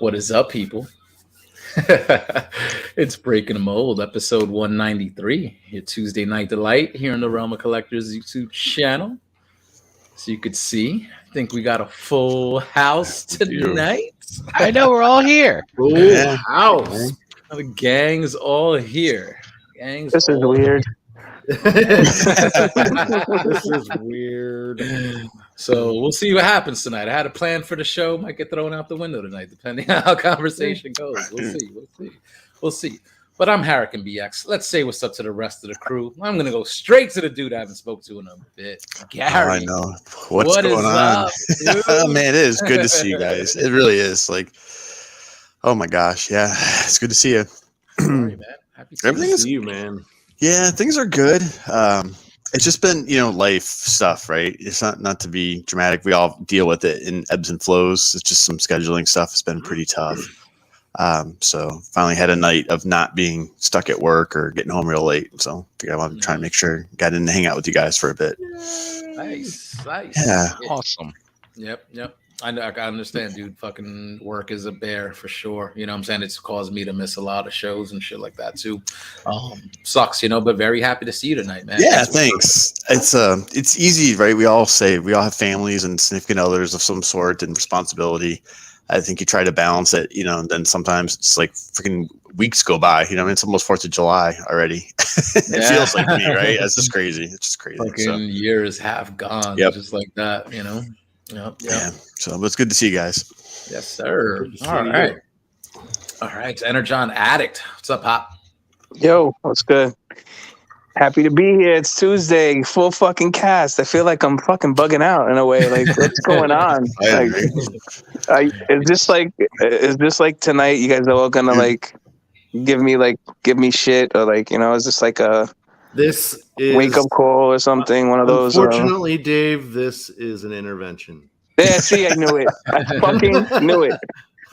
What is up, people? It's Breaking the Mold, episode 193, your Tuesday Night Delight here on the Realm of Collectors YouTube channel. So you could see, I think we got a full house tonight. I know we're all here. Full Yeah. house. The gang's all here. Gang's This is all weird. This is weird. So we'll see what happens tonight. I had a plan for the show. Might get thrown out the window tonight, depending on how conversation goes. We'll see. But I'm Harrican BX. Let's say what's up to the rest of the crew. I'm gonna go straight to the dude I haven't spoke to in a bit. Gary. I know. What's what going is on? up, dude? Oh, man, it is good to see you guys. It really is. Like, oh my gosh, yeah, it's good to see you. Sorry, man. Happy to Everything is see you, man. Yeah, things are good. It's just been, life stuff, right? It's not to be dramatic. We all deal with it in ebbs and flows. It's just some scheduling stuff. It's been pretty tough. So finally had a night of not being stuck at work or getting home real late. So I think I want to try and make sure got in to hang out with you guys for a bit. Nice. Yeah. Awesome. Yep. I understand, dude. Fucking work is a bear for sure. You know what I'm saying? It's caused me to miss a lot of shows and shit like that too. Sucks, but very happy to see you tonight, man. Yeah, thanks. It's easy, right? We all have families and significant others of some sort and responsibility. I think you try to balance it, and then sometimes it's like freaking weeks go by. It's almost 4th of July already. It feels like to me, right? It's just crazy. It's just crazy. Fucking years have gone, just like that, Yep. Yeah. So it's good to see you guys. Yes, sir. All right. Energon Addict. What's up, Pop? Yo, what's good? Happy to be here. It's Tuesday, full fucking cast. I feel like I'm fucking bugging out in a way. Like, what's going on? Is this like tonight? You guys are all gonna like give me shit, or is this like a This is wake up call or something? One of those. Unfortunately, Dave, this is an intervention. Yeah, see, I knew it. I fucking knew it.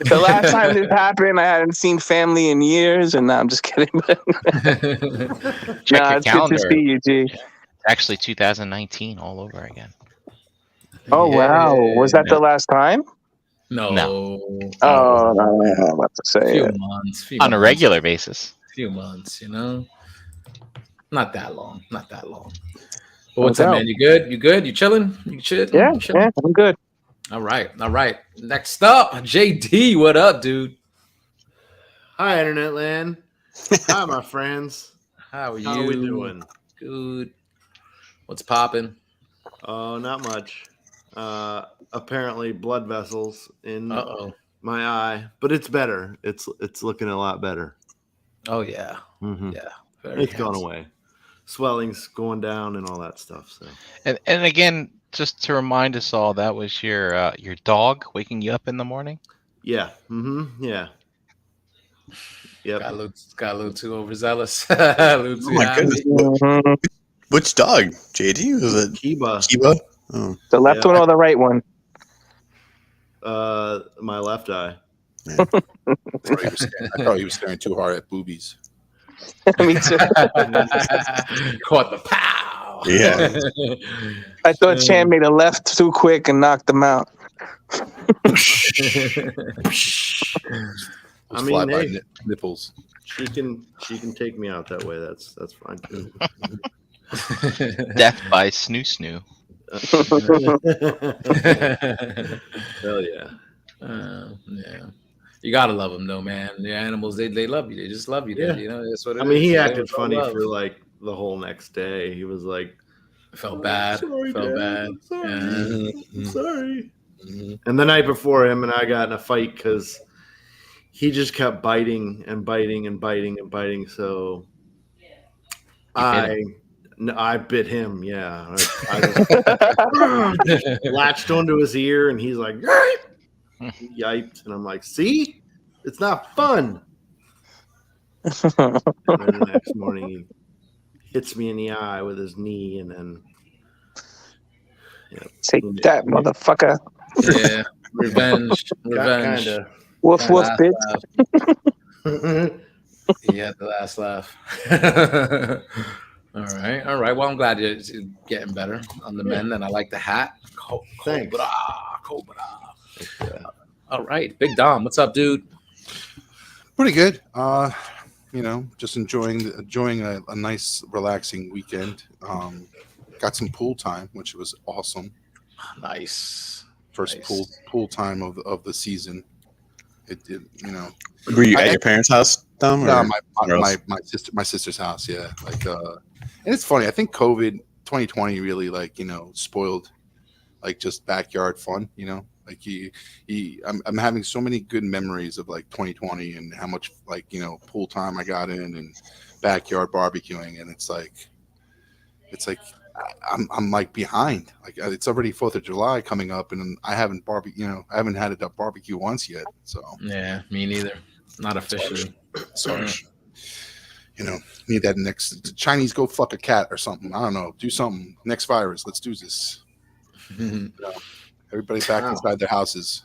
The last time this happened, I hadn't seen family in years, and now I'm just kidding. Check your it's calendar. good to see you, G. It's actually 2019 all over again. Oh, wow. Was that the last time? No. Oh, no, I'm about to say. Few months. On a regular basis. Few months, Not that long. But what's up, man? You good? You chilling? You chilling? Yeah, I'm good. All right. Next up, JD. What up, dude? Hi, Internet Land. Hi, my friends. How are you? How are we doing? Good. What's popping? Oh, not much. Apparently, blood vessels in my eye, but it's better. It's looking a lot better. Oh yeah, Mm-hmm. yeah. It's gone away. Swelling's going down and all that stuff. So, and again, just to remind us all, that was your dog waking you up in the morning. Yeah. Mm-hmm. Yeah. Yep. Got a little too overzealous. Oh my goodness. Mhm. Which dog? JD? Was it Kiba. Oh. The left one or the right one? My left eye. Yeah. I thought he was staring too hard at boobies. Me too. Caught the pow. Yeah. I thought Chan made a left too quick and knocked him out. I mean, Fly by hey, nipples. she can take me out that way. That's fine too. Death by snoo snoo. Hell yeah. Yeah. You gotta love them though, man. The animals, they love you. They just love you. Yeah. That's what it I mean, is. he They acted feel funny love. for like the whole next day. He was like, Felt bad. Sorry, Felt Dad. bad. Sorry. Yeah. I'm sorry. Mm-hmm. And the night before, him and I got in a fight because he just kept biting and biting and biting and biting. So I bit him. Yeah, I was latched onto his ear, and he's like, he yiped, and I'm like, see, it's not fun. And then the next morning, he hits me in the eye with his knee, and then Take that, motherfucker. Yeah. Revenge. Kinda. Woof, woof, bitch. He had the last laugh. All right. Well, I'm glad you're getting better on the men, and I like the hat. Thanks. Cobra. All right, Big Dom, what's up, dude? Pretty good. Just enjoying a nice, relaxing weekend. Got some pool time, which was awesome. Nice. First Nice. pool time of the season. It did, Were you at your parents' house, Dom? No, or my sister's house. Yeah, and it's funny. I think COVID 2020 really spoiled just backyard fun. I'm having so many good memories of 2020 and how much pool time I got in and backyard barbecuing, and it's like I'm behind. It's already 4th of July coming up, and I haven't I haven't had a barbecue once yet. So Yeah, me neither. Not officially. sorry. Need that next Chinese go fuck a cat or something. I don't know. Do something. Next virus. Let's do this. Everybody back inside their houses.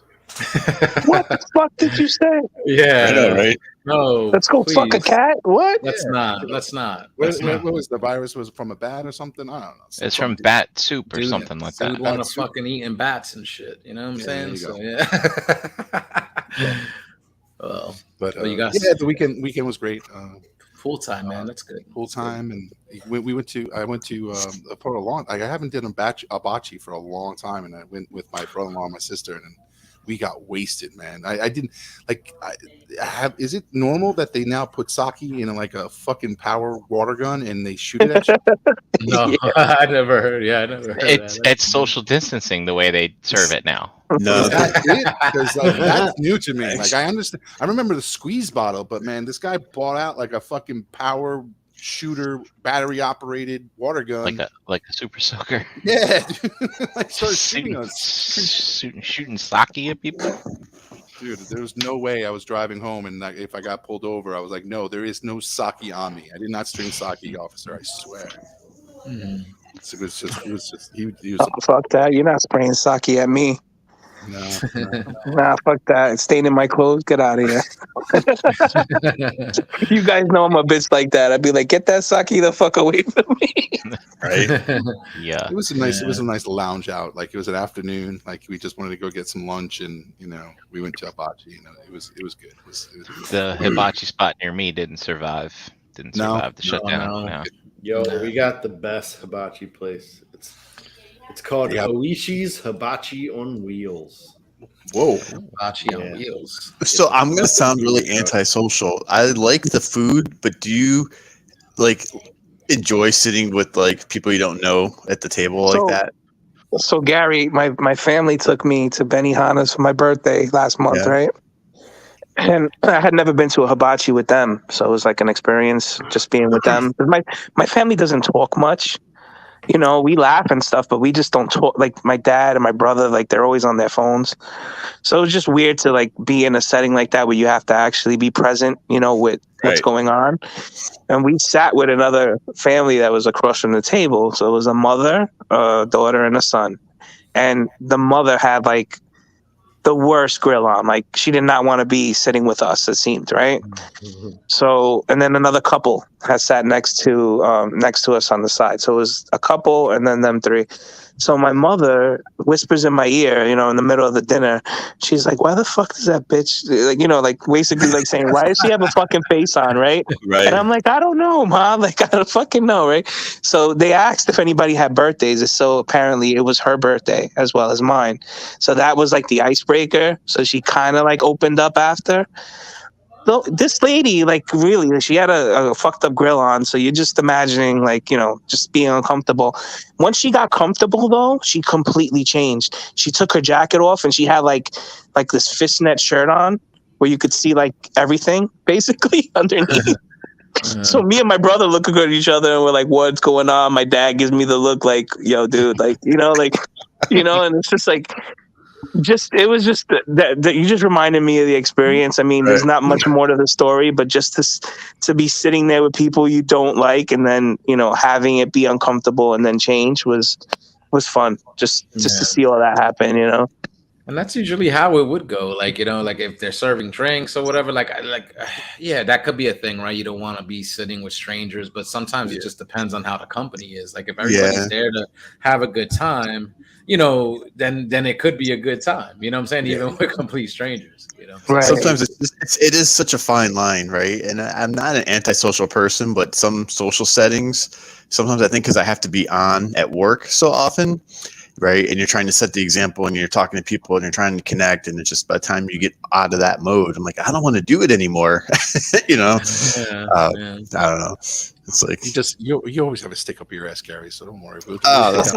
What the fuck did you say? Yeah, I know, right? No, Let's go fuck a please. cat? What? Let's not. Let's not. What Let's not. was the virus? Was it from a bat or something? I don't know. It's from Something. bat soup or Dude, something like Dude that. want to Bat soup. fucking eating bats and shit. You know what I'm Yeah, saying? there you So go. yeah. Well, But Well, you got- the weekend was great. full time, man. That's good. Full time, and we went to. I went to for a long. I haven't done a bocce for a long time, and I went with my brother-in-law and my sister, and we got wasted, man. I didn't like. I have. Is it normal that they now put sake in a fucking power water gun and they shoot it at you? No, I never heard. Yeah, I never heard It's that. it's social distancing the way they serve it now. No, Is that it? Because that's new to me. I understand. I remember the squeeze bottle, but man, this guy bought out a fucking power shooter, battery operated water gun. Like a super soaker. Yeah, dude. Started shooting Shooting, us. shooting sake at people. Dude, there was no way I was driving home and if I got pulled over, I was like, no, there is no sake on me. I did not string sake, officer. I swear. Mhm. It was just he was Oh, fuck that. You're not spraying sake at me. no. Nah, fuck that. It's staying in my clothes. Get out of here. You guys know I'm a bitch like that. I'd be like, get that sake the fuck away from me. right? Yeah. It was a nice lounge out. It was an afternoon. We just wanted to go get some lunch, and we went to hibachi. It was good. It was The hibachi spot near me didn't survive. Didn't No. survive the shutdown. no. No. Yo, we got the best hibachi place. It's called Yeah. Oishi's Hibachi on Wheels. whoa. Hibachi on Yeah. wheels. So I'm gonna sound really antisocial. I like the food, but do you enjoy sitting with people you don't know at the table So- like that? So Gary, my family took me to Benihana's for my birthday last month, Yeah. right? And I had never been to a hibachi with them, so it was like an experience just being with them. 'Cause my family doesn't talk much. We laugh and stuff, but we just don't talk. My dad and my brother, they're always on their phones. So it was just weird to be in a setting like that where you have to actually be present, with what's Right. going on. And we sat with another family that was across from the table. So it was a mother, a daughter, and a son. And the mother had the worst grill on. She did not want to be sitting with us, it seemed, right? So, and then another couple had sat next to us on the side. So it was a couple and then them three. So my mother whispers in my ear, in the middle of the dinner. She's like, "Why the fuck does that bitch?" Basically saying, "Why does she have a fucking face on?" Right? Right. And I'm like, "I don't know, Mom. I don't fucking know, right?" So they asked if anybody had birthdays. So apparently it was her birthday as well as mine. So that was the icebreaker. So she kind of opened up after. Though this lady, really, she had a fucked up grill on. So you're just imagining, just being uncomfortable. Once she got comfortable, though, she completely changed. She took her jacket off and she had like this fishnet shirt on where you could see everything basically underneath. So me and my brother look at each other and we're like, "What's going on?" My dad gives me the look "Yo, dude," and it's just it was just that you just reminded me of the experience. I mean, there's not much more to the story, but just to be sitting there with people you don't like and then, having it be uncomfortable and then change was fun. Just to see all that happen, And that's usually how it would go. Like, like if they're serving drinks or whatever, yeah, that could be a thing, right? You don't want to be sitting with strangers, but sometimes it just depends on how the company is. Like if everybody's there to have a good time, then it could be a good time. You know what I'm saying? Even with complete strangers, Right. Sometimes it is such a fine line, right? And I'm not an antisocial person, but some social settings, sometimes I think because I have to be on at work so often, right? And you're trying to set the example and you're talking to people and you're trying to connect. And it's just by the time you get out of that mode, I'm like, I don't want to do it anymore. I don't know. It's like you always have a stick up your ass, Gary. So don't worry. That's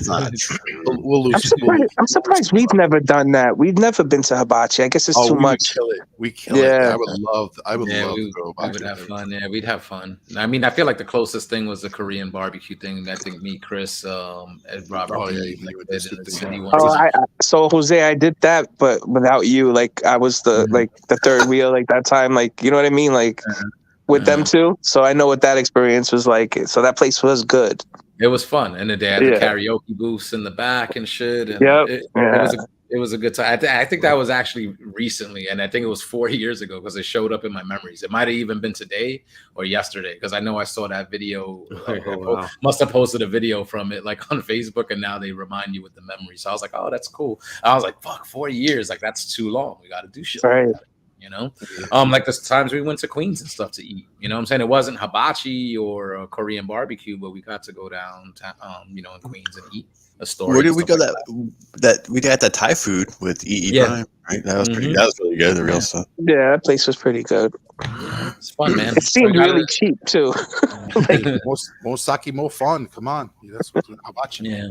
not true. We'll lose. I'm surprised we've never done that. We've never been to hibachi. I guess it's too much. We kill it. Yeah. I would love to go We would have fun. Yeah, we'd have fun. I mean, I feel like the closest thing was the Korean barbecue thing. I think me, Chris, and Robert. So Jose, I did that, but without you. Like I was the the third wheel, like that time. Like you know what I mean? Like with them too. So I know what that experience was like. So that place was good. It was fun, and then they had the karaoke booths in the back and shit. And it was a good time. I think that was actually recently, and I think it was 4 years ago because it showed up in my memories. It might have even been today or yesterday because I know I saw that video. Must have posted a video from it like on Facebook, and now they remind you with the memories. So I was like, oh, that's cool. I was like, fuck, 4 years, like that's too long. We got to do shit. Right. Like that. Like the times we went to Queens and stuff to eat. You know what I'm saying? It wasn't hibachi or a Korean barbecue, but we got to go down to, in Queens and eat a store. Where did we go? That we got that Thai food with EE Prime, right? That was pretty. That was really good. The real stuff. Yeah, that place was pretty good. It's fun, man. It seemed really cheap too. More sake, more fun. Come on, that's what's hibachi. Yeah.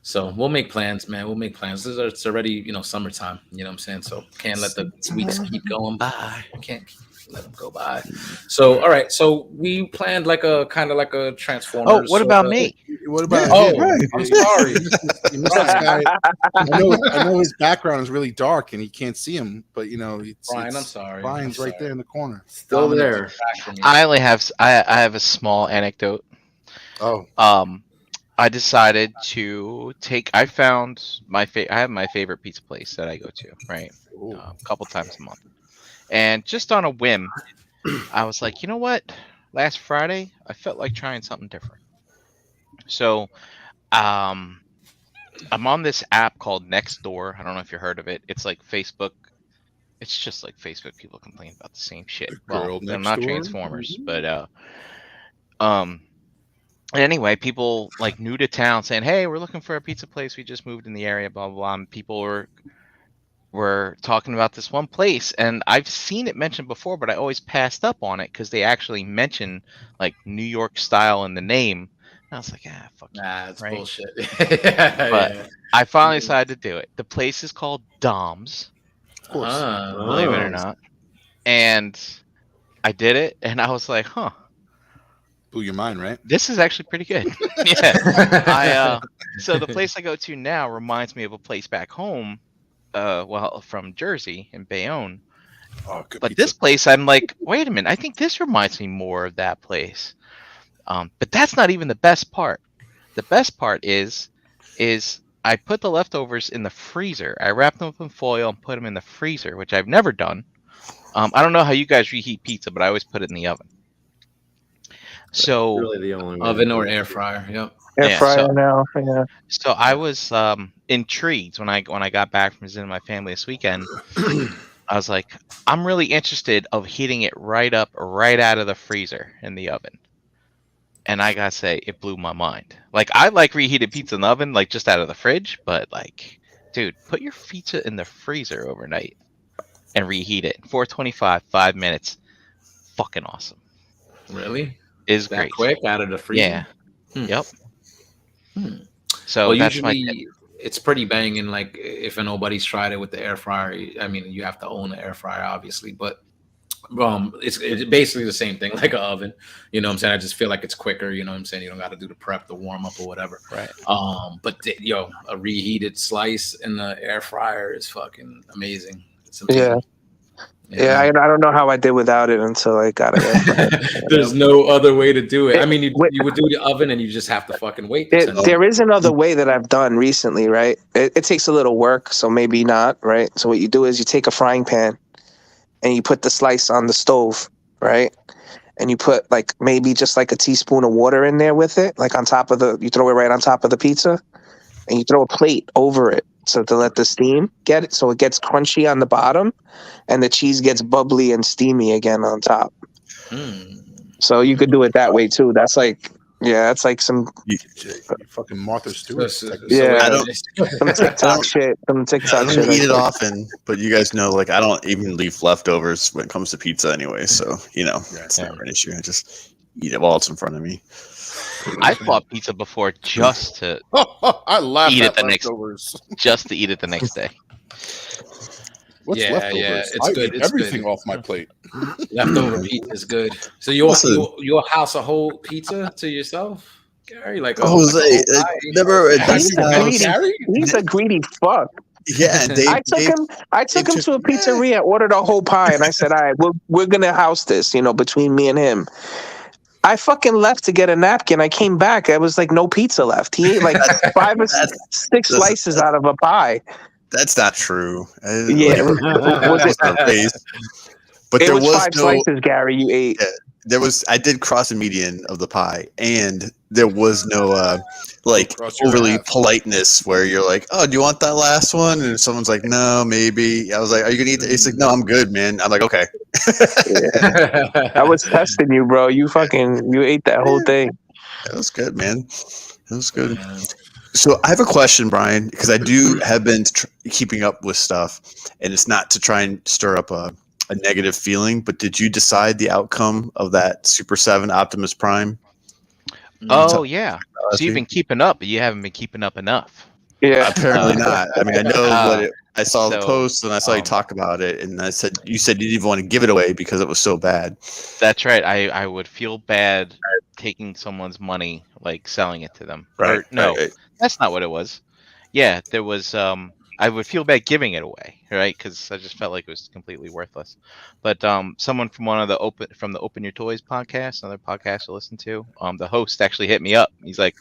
So we'll make plans, man. We'll make plans. It's already, summertime. You know what I'm saying? So can't let the weeks keep going by. I can't let them go by. So all right. So we planned like a kind of like a Transformers. Oh, what about me? What about? I'm sorry. You missed this guy. I know his background is really dark and you can't see him, but Brian, I'm sorry. Brian's right there in the corner. Still there. I have a small anecdote. Oh. I decided to I found I have my favorite pizza place that I go to, right? A couple times a month. And just on a whim, I was like, you know what? Last Friday, I felt like trying something different. So, I'm on this app called Nextdoor. I don't know if you've heard of it. It's like Facebook. It's just like Facebook. People complain about the same shit. Well, they're not Transformers, but anyway, people like new to town saying, "Hey, we're looking for a pizza place. We just moved in the area." Blah blah blah. And people were talking about this one place, and I've seen it mentioned before, but I always passed up on it because they actually mention like New York style in the name. And I was like, fuck. Nah, it's right? bullshit. But I finally decided to do it. The place is called Dom's. Of course, believe it or not. And I did it, and I was like, huh. Blew your mind, right? This is actually pretty good. Yeah. So the place I go to now reminds me of a place back home, from Jersey in Bayonne. Oh, good but pizza. this place, I'm like, wait a minute, I think this reminds me more of that place. But that's not even the best part. The best part is I put the leftovers in the freezer. I wrapped them up in foil and put them in the freezer, which I've never done. I don't know how you guys reheat pizza, but I always put it in the oven. So really the only oven or air fryer. Yep. Air fryer now. Yeah. So I was intrigued when I got back from visiting my family this weekend. I was like, I'm really interested of heating it right up, right out of the freezer in the oven. And I gotta say, it blew my mind. Like, I like reheated pizza in the oven, like just out of the fridge, but like, dude, put your pizza in the freezer overnight and reheat it. 425, 5 minutes. Fucking awesome. Really? Is that great. Quick out of the freezer? Yeah. Yep. So that's usually it's pretty banging. Like if nobody's tried it with the air fryer, I mean, you have to own the air fryer, obviously, but it's basically the same thing, like an oven. You know what I'm saying? I just feel like it's quicker. You know what I'm saying? You don't got to do the prep, the warm up, or whatever. Right. But a reheated slice in the air fryer is fucking amazing. It's amazing. Yeah, I don't know how I did without it until I got it. There's no other way to do it. I mean, Wait. you would do the oven, and you just have to fucking wait. the 10 There is another way that I've done recently, right? It takes a little work, so maybe not, right? So what you do is you take a frying pan and you put the slice on the stove, right? And you put like maybe just like a teaspoon of water in there with it, like on top of you throw it right on top of the pizza, and you throw a plate over it. So to let the steam get it, so it gets crunchy on the bottom, and the cheese gets bubbly and steamy again on top. So you could do it that way too. That's like, that's like some You fucking Martha Stewart. Yeah. I don't, some TikTok shit. Some I TikTok don't shit. eat it often, but you guys know, like, I don't even leave leftovers when it comes to pizza anyway. So, it's never an issue. I just eat it while it's in front of me. I bought pizza before just to I laugh Eat it at the next- leftovers. just to eat it the next day. What's Yeah, leftovers? yeah, it's I good, eat it's everything good. off my plate. Leftover pizza is good. So you'll house a whole pizza to yourself, Gary? Like Jose, whole pie? never at He's this a house. greedy, he's a greedy fuck. Yeah, and I took him to a pizzeria, ordered a whole pie, and I said, "All right, we're gonna house this, between me and him." I fucking left to get a napkin. I came back. There was like no pizza left. He ate like 5 or 6 slices out of a pie. That's not true. Yeah, was it? But It there was was 5 no. slices, Gary. You ate. There was. I did cross a median of the pie, and there was no like Cross your overly path. politeness where you're like, "Oh, do you want that last one?" And someone's like, "No, maybe." I was like, "Are you gonna eat?" He's like, "No, I'm good, man." I'm like, "Okay." I was testing you, bro. You ate that whole thing. That was good, man. That was good. So I have a question, Brian, because I have been keeping up with stuff, and it's not to try and stir up a negative feeling, but did you decide the outcome of that Super 7 Optimus Prime? Oh yeah. So you've been keeping up, but you haven't been keeping up enough. Yeah. Apparently not. I mean, I know I saw the so, post and I saw you talk about it, and you said you didn't even want to give it away because it was so bad. That's right. I would feel bad taking someone's money, like selling it to them. Right. No, right. that's not what it was. Yeah, there was. I would feel bad giving it away, right? Because I just felt like it was completely worthless. But someone from the Open Your Toys podcast, another podcast I listen to, the host actually hit me up. He's like,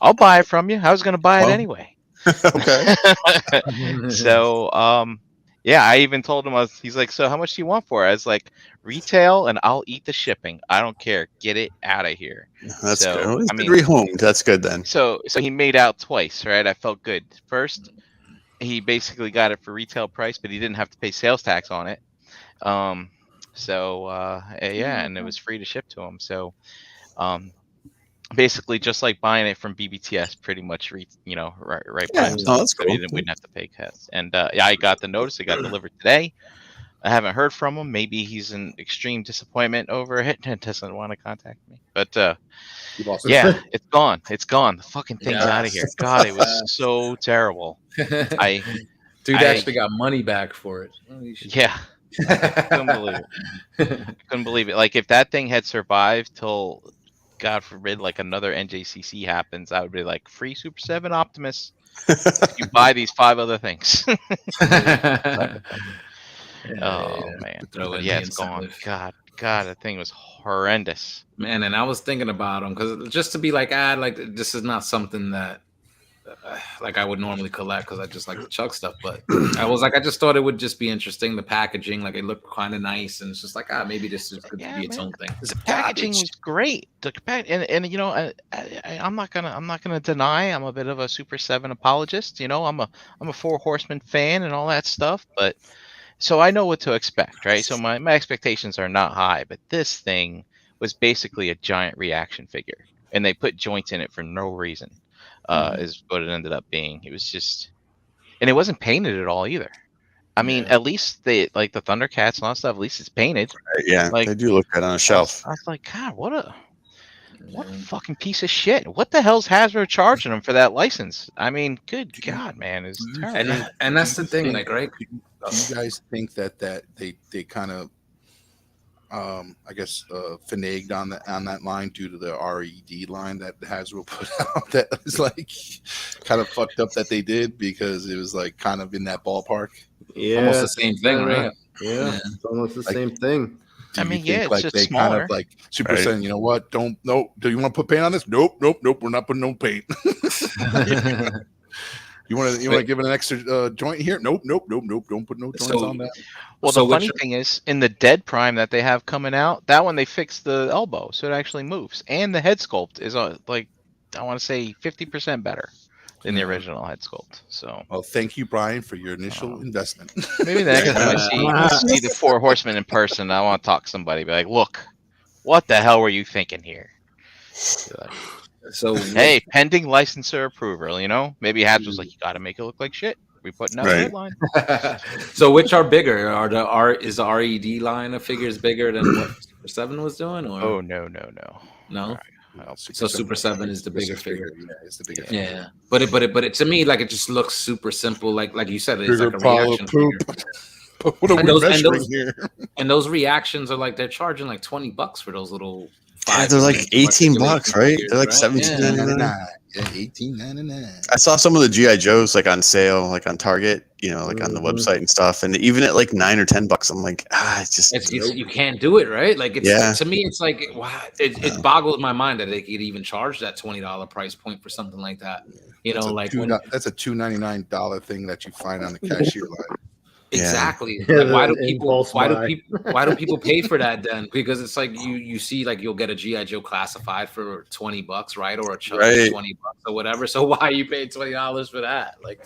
"I'll buy it from you. I was going to buy it anyway." Okay. So yeah, I even told him, he's like, "So how much do you want for it?" I was like, "Retail, and I'll eat the shipping. I don't care. Get it out of here." That's So, good. Well, it's I been mean- rehomed. That's good then. So he made out twice, right? I felt good. First, he basically got it for retail price, but he didn't have to pay sales tax on it. Yeah, and it was free to ship to him. So basically just like buying it from BBTS, pretty much, right Yeah, price. no, that's So cool. we didn't have to pay tax. And yeah, I got the notice. It got delivered today. I haven't heard from him. Maybe he's in extreme disappointment over it and doesn't want to contact me. But You lost it. yeah, it's gone. It's gone. The fucking thing's out of here. Yes. God, it was so terrible. Dude I- actually got money back for it. Oh, you should- Yeah, couldn't believe it. Couldn't believe it. Like if that thing had survived till, God forbid, like another NJCC happens, I would be like, free Super 7 Optimus. You buy these 5 other things. Oh man, Throw but in yeah, the it's gone. incentive. God, that thing was horrendous. Man, and I was thinking about them because just to be like, like this is not something that like I would normally collect because I just like to chug stuff. But I was like, I just thought it would just be interesting. The packaging, like it looked kind of nice, and it's just like, maybe this is good to be its own thing. The packaging was great. And I'm not gonna deny I'm a bit of a Super 7 apologist. I'm a 4 Horsemen fan and all that stuff, but. So I know what to expect, right? So my expectations are not high, but this thing was basically a giant reaction figure, and they put joints in it for no reason. Is what it ended up being. It was just, and it wasn't painted at all either. I mean, at least the Thundercats and all that stuff. At least it's painted. Yeah, Like- they do look good on a shelf. I was like, God, what a fucking piece of shit. What the hell's Hasbro charging them for that license? I mean, good God, man, it's terrible. And that's the thing, like, right? Do you guys think that they kind of I guess finaged on that line due to the RED line that Hasbro put out that was like kind of fucked up that they did because it was like kind of in that ballpark? Yeah, Almost the same thing, right? Yeah, it's almost the same thing. Do I you mean, think, yeah, it's like just they smaller. kind of like Super Right. saying, you know what? Do you want to put paint on this? Nope. We're not putting no paint. You want to give it an extra joint here? Nope. Don't put no joints So- on that. Well, So the funny which- thing is, in the Dead Prime that they have coming out, that one they fixed the elbow, so it actually moves, and the head sculpt is like I want to say 50% better than the Yeah. original head sculpt. So Well, thank you, Brian, for your initial investment. maybe the next time I see the Four Horsemen in person, I want to talk to somebody. Be like, look, what the hell were you thinking here? Be like, So hey, pending licensor approval. Maybe Habs was like, you got to make it look like shit. We putting out a Right. headline. so which are bigger? Is the RED line of figures bigger than what Super 7 was doing, or Oh no. no? I don't- So Super 7 is the bigger figure. Yeah, it's the bigger. Yeah, but it to me, like, it just looks super simple. Like you said, it's Bigger like a pile of reaction poop. figure. What are And we those- and measuring those- here? And those reactions are like they're charging like $20 for those little. Yeah, they're like 18 bucks, right? They're like $17. 17.99. Yeah, $18.99. I saw some of the GI Joes like on sale, like on Target, like on the Mhm. website and stuff, and even at like $9 or $10, I'm like, it's just You can't do it, right? Like, Yeah. to me, it's like, wow, it boggles my mind that they could even charge that $20 price point for something like that. That's a $2.99 thing that you find on the cashier line. Exactly. Yeah, Like, why the do people impulse buy. why do people pay for that then? Because it's like you see, like, you'll get a GI Joe classified for $20, right? Or a Chuck for Right. $20 or whatever. So why are you paying $20 for that? Like,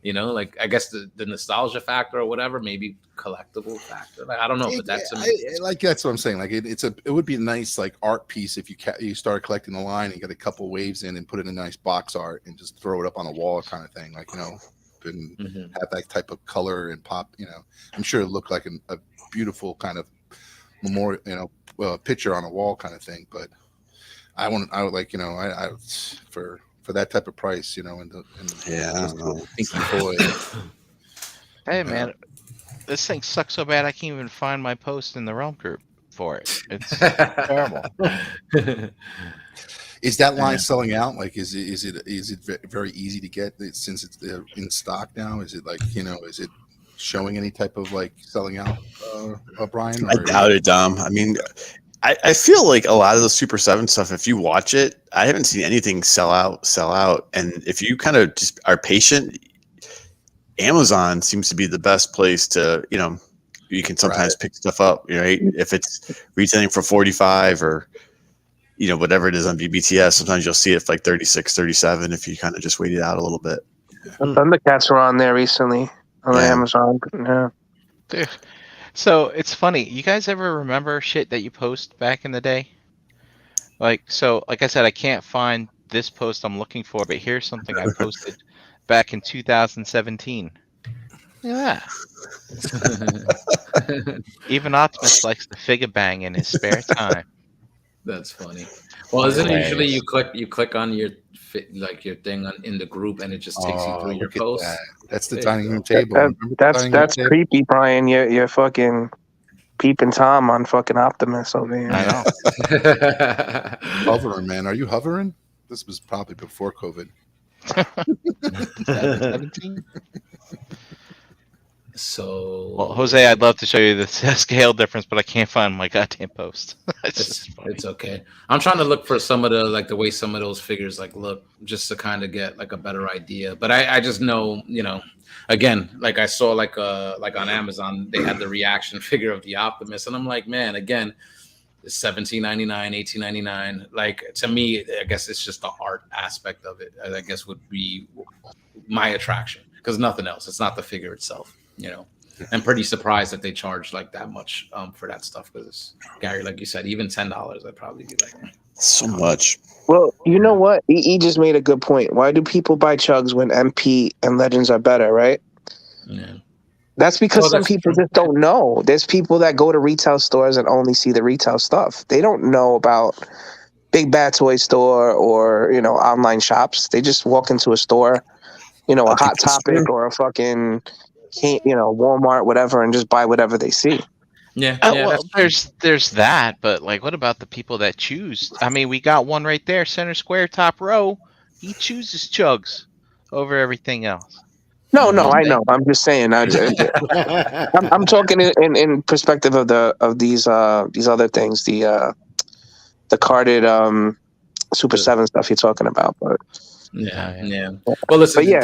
like, I guess the nostalgia factor or whatever, maybe collectible factor. Like, I don't know, but that's That's what I'm saying. Like it would be a nice like art piece if you start collecting the line and get a couple waves in and put it in a nice box art and just throw it up on the wall kind of thing. Like and Mhm. have that type of color and pop. I'm sure it looked like a beautiful kind of memorial, picture on a wall kind of thing. But I would like, I for that type of price, in the Yeah, I don't know. Pinky Boy. Hey man, this thing sucks so bad I can't even find my post in the Realm group for it. It's terrible. Is that line selling out? Like, is it very easy to get since it's in stock now? Is it like, is it showing any type of like selling out, Brian? I doubt it, Dom. I mean, I feel like a lot of the Super 7 stuff, if you watch it, I haven't seen anything sell out. And if you kind of just are patient, Amazon seems to be the best place to, you can sometimes pick stuff up, right? If it's retailing for 45 or, whatever it is on BBTS, sometimes you'll see it for like 36, 37 if you kind of just wait it out a little bit. Thundercats were on there recently on Yeah. Amazon. Yeah. Dude. So it's funny. You guys ever remember shit that you post back in the day? Like I said, I can't find this post I'm looking for, but here's something I posted back in 2017. Look at that. Even Optimus likes to figure bang in his spare time. That's funny. Well, isn't it usually Hilarious. you click on your thing in the group and it just takes you through your Look at post? that. That's the There dining you room go. table. Remember the That's dining room that's table? creepy, Brian. You're fucking peeping Tom on fucking Optimus over here. I know. Hovering, man. Are you hovering? This was probably before COVID. 2017? So Well, Jose, I'd love to show you the scale difference, but I can't find my goddamn post. it's okay. I'm trying to look for some of the way some of those figures look, just to kind of get like a better idea. But I just know, again, like I saw like on Amazon, they had the reaction figure of the Optimus, and I'm like, man, again, it's $17.99, $18.99. Like, to me, I guess it's just the art aspect of it. I guess would be my attraction, because nothing else. It's not the figure itself. I'm pretty surprised that they charge like that much for that stuff, because Gary, like you said, even $10, I'd probably be like, So much. Well, you know what? He just made a good point. Why do people buy Chugs when MP and Legends are better, right? yeah. That's because Well, some that's people true. just don't know. There's people that go to retail stores and only see the retail stuff. They don't know about Big Bad Toy Store or, online shops. They just walk into a store, a I think Hot that's Topic true. or a fucking, Walmart, whatever, and just buy whatever they see. Yeah, Well, there's that, but like, what about the people that choose? I mean, we got one right there, center square, top row. He chooses Chugs over everything else. No, I know. I'm just saying. I'm talking in perspective of these other things, the carded Super 7 stuff you're talking about. But Yeah. Well, listen, But yeah.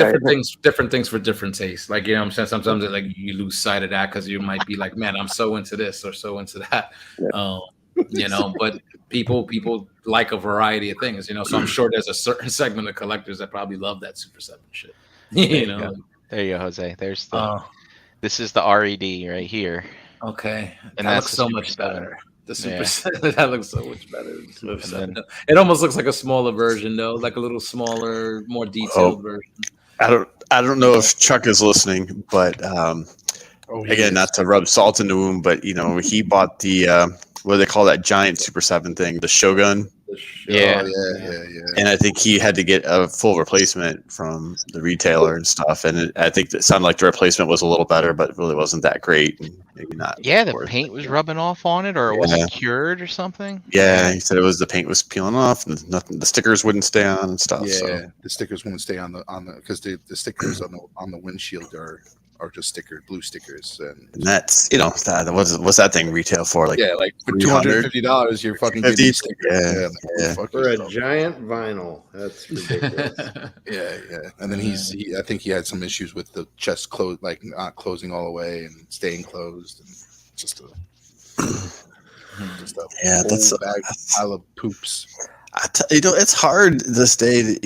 different things for different tastes. Like, you know what I'm saying? Sometimes like you lose sight of that because you might be like, man, I'm so into this or so into that. You know, but people like a variety of things, you know. So I'm sure there's a certain segment of collectors that probably love that Super 7 shit. You know. There you go, Jose. There's the this is the RED right here. Okay. And that that's looks the so Super much 7. better. The Super Yeah. 7, that looks so much better than the Super 7. then- It almost looks like a smaller version though, like a little smaller, more detailed version. I don't know if Chuck is listening, but again, not to rub salt in the wound, but you know, he bought the what do they call that giant Super 7 thing, the Shogun. Yeah. Yeah. And I think he had to get a full replacement from the retailer and stuff. And I think it sounded like the replacement was a little better, but it really wasn't that great. And maybe not. Yeah, the worth paint it. was rubbing off on it, or was Yeah. it cured or something? Yeah, he said it was the paint was peeling off, and nothing. The stickers wouldn't stay on and stuff. Yeah, So the stickers won't stay on the because the stickers on the windshield are just blue stickers, and that's that what's that thing retail for? Like yeah, like for $250, $250, you're fucking 50, getting stickers. yeah. Fuck For a yourself. giant vinyl. That's ridiculous. Yeah. And then I think he had some issues with the chest like not closing all the way and staying closed, and just a Yeah, that's whole bag pile of poops. it's hard this day.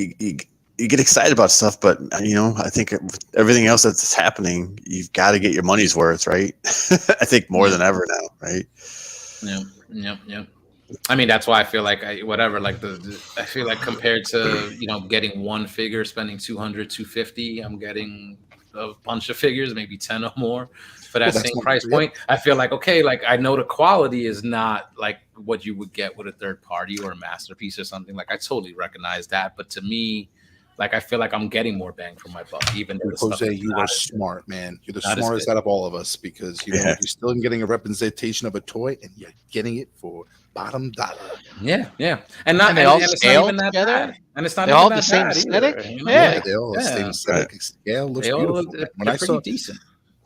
You get excited about stuff, but I think everything else that's happening, you've got to get your money's worth, right? I think more than ever now, right? Yep. I mean, that's why I feel like I feel like compared to, getting one figure, spending 200, 250, I'm getting a bunch of figures, maybe 10 or more for that same price point. I feel like, okay, like I know the quality is not like what you would get with a third party or a masterpiece or something. Like I totally recognize that. But to me, like I feel like I'm getting more bang for my buck, even though Jose, you are smart, man. You're the smartest out of all of us because you're still getting a representation of a toy and you're getting it for bottom dollar. Yeah. And they all it's scale not even that together? bad. And it's not They even all that the same bad aesthetic? either, Yeah. They all the same aesthetic. Scale looks They all beautiful. look, When I saw decent.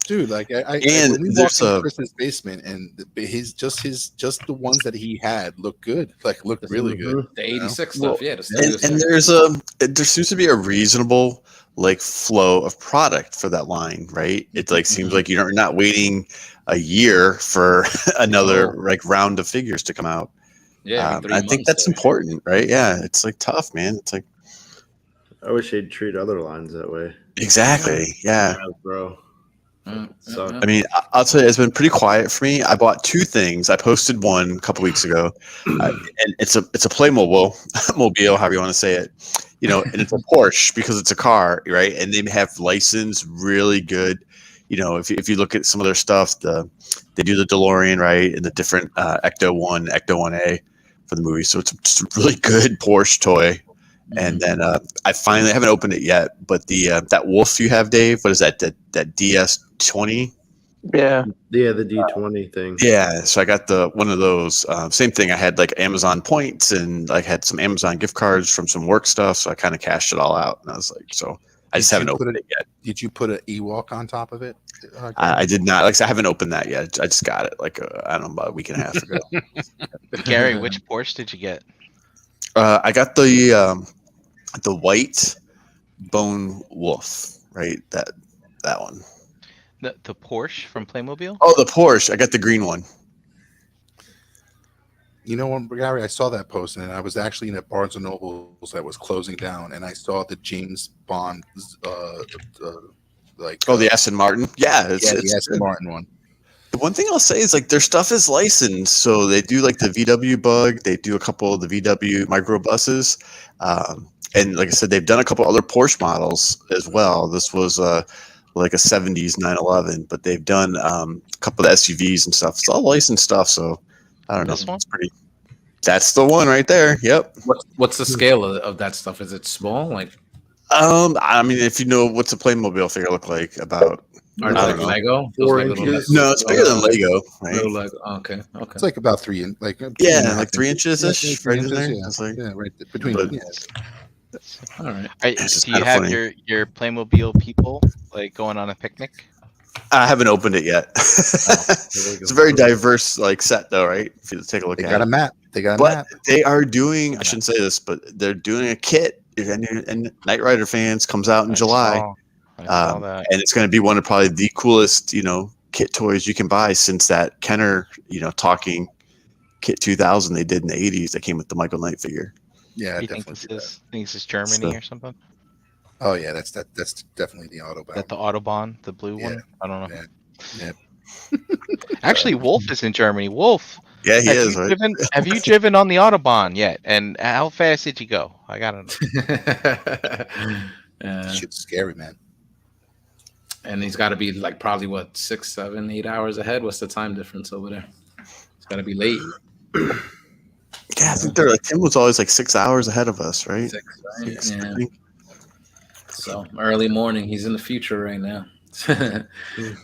dude, like when we there's walked into Chris's basement and just the ones that he had looked good, like looked really good. The 86 stuff, yeah. And there seems to be a reasonable like flow of product for that line, right? It like seems like you're not waiting a year for another like round of figures to come out. Yeah, I think that's important, right? Yeah, it's like tough, man. It's like I wish they'd treat other lines that way. exactly, yeah. Bro. So I mean, I'll tell you, it's been pretty quiet for me. I bought two things. I posted one a couple weeks ago, and it's a Playmobil, mobile, however you want to say it. And it's a Porsche because it's a car, right? And they have licensed really good. If you look at some of their stuff, they do the DeLorean, right, and the different Ecto 1, Ecto 1A for the movie. So it's a really good Porsche toy. And then I haven't opened it yet, but the that wolf you have, Dave, what is that? That DS20? Yeah, the D20 thing. Yeah, so I got one of those. Same thing. I had like Amazon points and like had some Amazon gift cards from some work stuff, so I kind of cashed it all out. And I was like, so I just haven't opened it yet. Did you put an Ewok on top of it? I did not. Like I said, I haven't opened that yet. I just got it like I don't know, about a week and a half ago. Gary, which Porsche did you get? I got the white bone wolf, right? That one. The Porsche from Playmobil? Oh, the Porsche. I got the green one. You know what, Gary? I saw that post, and I was actually in a Barnes and Nobles that was closing down, and I saw the James Bond, the Aston Martin. Yeah, it's the Aston Martin one. The one thing I'll say is like their stuff is licensed, so they do like the VW Bug. They do a couple of the VW microbuses, and like I said, they've done a couple other Porsche models as well. This was like a 70s 911, but they've done a couple of SUVs and stuff. It's all licensed stuff, so I don't know. This one? It's pretty. That's the one right there. Yep. What's the scale of that stuff? Is it small? Like, I mean, if you know what's a Playmobil figure look like, about. Or like Lego? 4 Those, like, inches? No, it's bigger than Lego, right? Little Lego. Okay. It's like about 3 inches, like Yeah, like 3 inches ish, 3 right in inches, there. yeah. It's like, Yeah, right between. But- Yes. All right. It's just Do you kinda have funny. your Playmobil people like going on a picnic? I haven't opened it yet. There we It's a go. very diverse like set though, right? If you take a look They at got it. a map. They got a But map. they are doing, I shouldn't say this, but they're doing a kit. If any and Knight Rider fans comes out in July. I saw that. And it's going to be one of probably the coolest, kit toys you can buy since that Kenner, talking kit 2000 they did in the 80s that came with the Michael Knight figure. Yeah, You think definitely. this is Germany So- or something? Oh yeah, that's definitely the Autobahn. That the Autobahn, the blue Yeah. one? I don't know. Yeah. Actually, Wolf is in Germany. Wolf, Yeah, he have is, you right? driven? Have you driven on the Autobahn yet? And how fast did you go? I gotta know. Shit's scary, man. And he's got to be like probably what 6, 7, 8 hours ahead. What's the time difference over there? It's got to be late. Yeah, I think they're like Tim was always like 6 hours ahead of us, right? 6, right? Six, I Yeah. think. So early morning. He's in the future right now.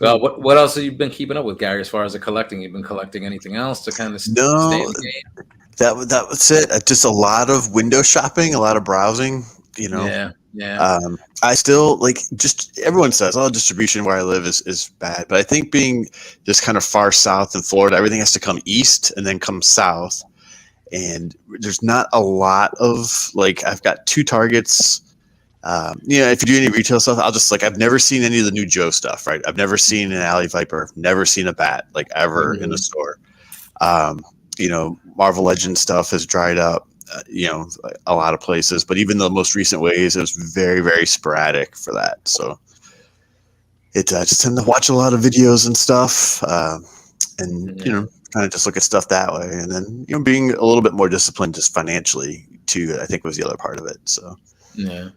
Well, what else have you been keeping up with, Gary? As far as the collecting, you've been collecting anything else to kind of No. stay in the game? That was it. Just a lot of window shopping, a lot of browsing. Yeah. I still just everyone says, "Oh, distribution where I live is bad," but I think being just kind of far south in Florida, everything has to come east and then come south, and there's not a lot of I've got 2 Targets. If you do any retail stuff, I'll just I've never seen any of the new Joe stuff, right? I've never seen an Alley Viper, never seen a bat ever in the store. Marvel Legends stuff has dried up, a lot of places, but even the most recent waves, it was very, very sporadic for that. So I just tend to watch a lot of videos and stuff, and kind of just look at stuff that way. And then, being a little bit more disciplined just financially too, I think was the other part of it. So. Yeah,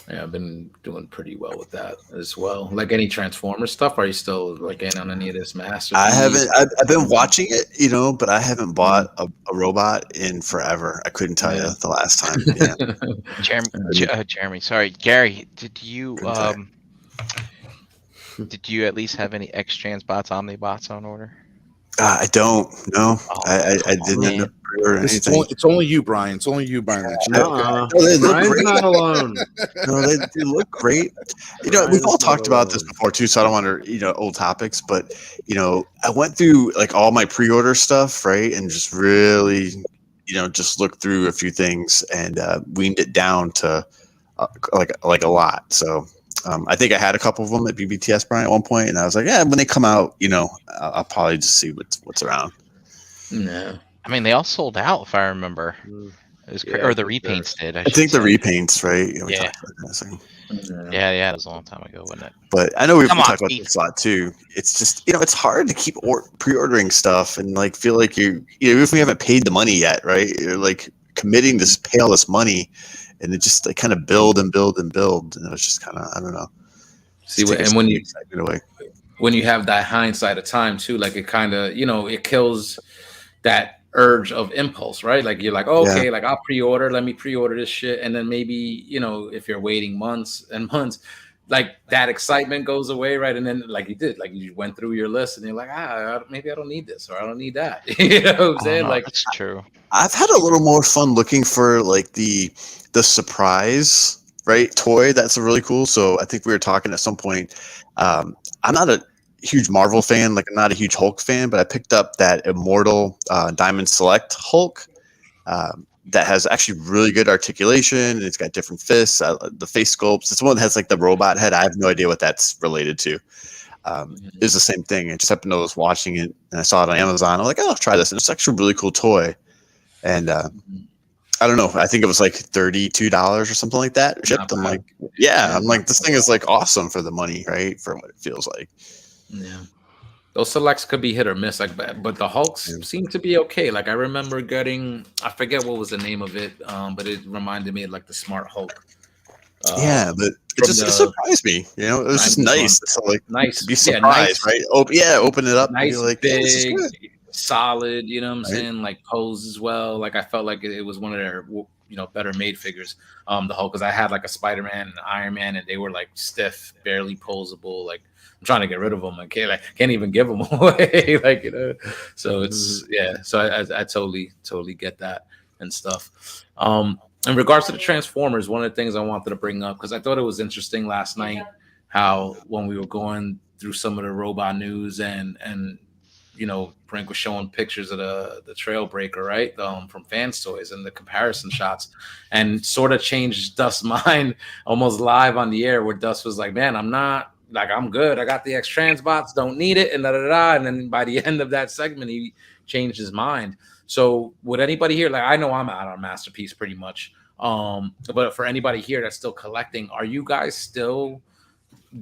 I've been doing pretty well with that as well. Like any Transformers stuff, are you still in on any of this Master? I haven't. I've been watching it, but I haven't bought a robot in forever. I couldn't tell you the last time. Yeah. Jeremy, sorry, Gary. Did you Sorry. did you at least have any X-Trans bots, Omnibots on order? I don't know. Oh, I didn't man. end up pre-ordering It's anything. only you, Brian. It's only you buying that shit. Nuh-uh. No, they look Brian's great. not alone. No, they look great. Brian We've all is not talked about this alone. before too, so I don't want to, old topics, but I went through all my pre-order stuff, right, and just really, just looked through a few things and weaned it down to a lot. So I think I had a couple of them at BBTS, Brian, at one point, and I was like, yeah, when they come out, I'll probably just see what's around. No. I mean, they all sold out, if I remember. Mm. It was Yeah, or the for sure. repaints did. I think the should say. repaints, right? We Yeah. talked about that, so. Yeah, it was a long time ago, wasn't it? But I know we've Come on, talked about Keith. this a lot too. It's just it's hard to keep pre-ordering stuff and feel like even if we haven't paid the money yet, right? You're committing to pay all this money, and it just kind of build and build and build, and it was just kind of I don't know. See, Just take and when some you excitement away. when you have that hindsight of time too, it kind of it kills that urge of impulse, right? You're okay, I'll pre-order, let me pre-order this shit, and then maybe if you're waiting months and months, that excitement goes away, right? And then you did, you went through your list and you're like, maybe I don't need this or I don't need that. You know what I'm saying? No, that's true. I've had a little more fun looking for the surprise, right, toy. That's really cool. So I think we were talking at some point. I'm not a huge Marvel fan, I'm not a huge Hulk fan, but I picked up that Immortal Diamond Select Hulk that has actually really good articulation, and it's got different fists, the face sculpts. It's one that has the robot head. I have no idea what that's related to. It's the same thing. I just happened to know I was watching it, and I saw it on Amazon. I'm like, oh, I'll try this, and it's actually a really cool toy. And I don't know. I think it was $32 or something like that shipped. I'm like, yeah. I'm like, this thing is awesome for the money, right? For what it feels like. Yeah, those selects could be hit or miss, but the Hulks seem to be okay. I remember getting, I forget what was the name of it, but it reminded me of the Smart Hulk. Yeah, but it surprised me. It was just nice. So nice, to be surprised, right? Open it up. Nice, and be like, big, yeah, this is good. solid. You know what I'm Right. saying? Pose as well. I felt like it was one of their better made figures. The Hulk, because I had a Spider-Man and Iron Man, and they were stiff, barely posable. I'm trying to get rid of them. I can't even give them away. So it's So I totally get that and stuff. in regards to the Transformers, one of the things I wanted to bring up, because I thought it was interesting last night how when we were going through some of the robot news and you know, Brink was showing pictures of the Trailbreaker, right, from Fans Toys and the comparison shots, and sort of changed Dust's mind almost live on the air, where Dust was like, "Man, I'm good. I got the X Transbots, don't need it," and da da da. And then by the end of that segment, he changed his mind. So would anybody here, like, I know I'm out on Masterpiece pretty much, but for anybody here that's still collecting, are you guys still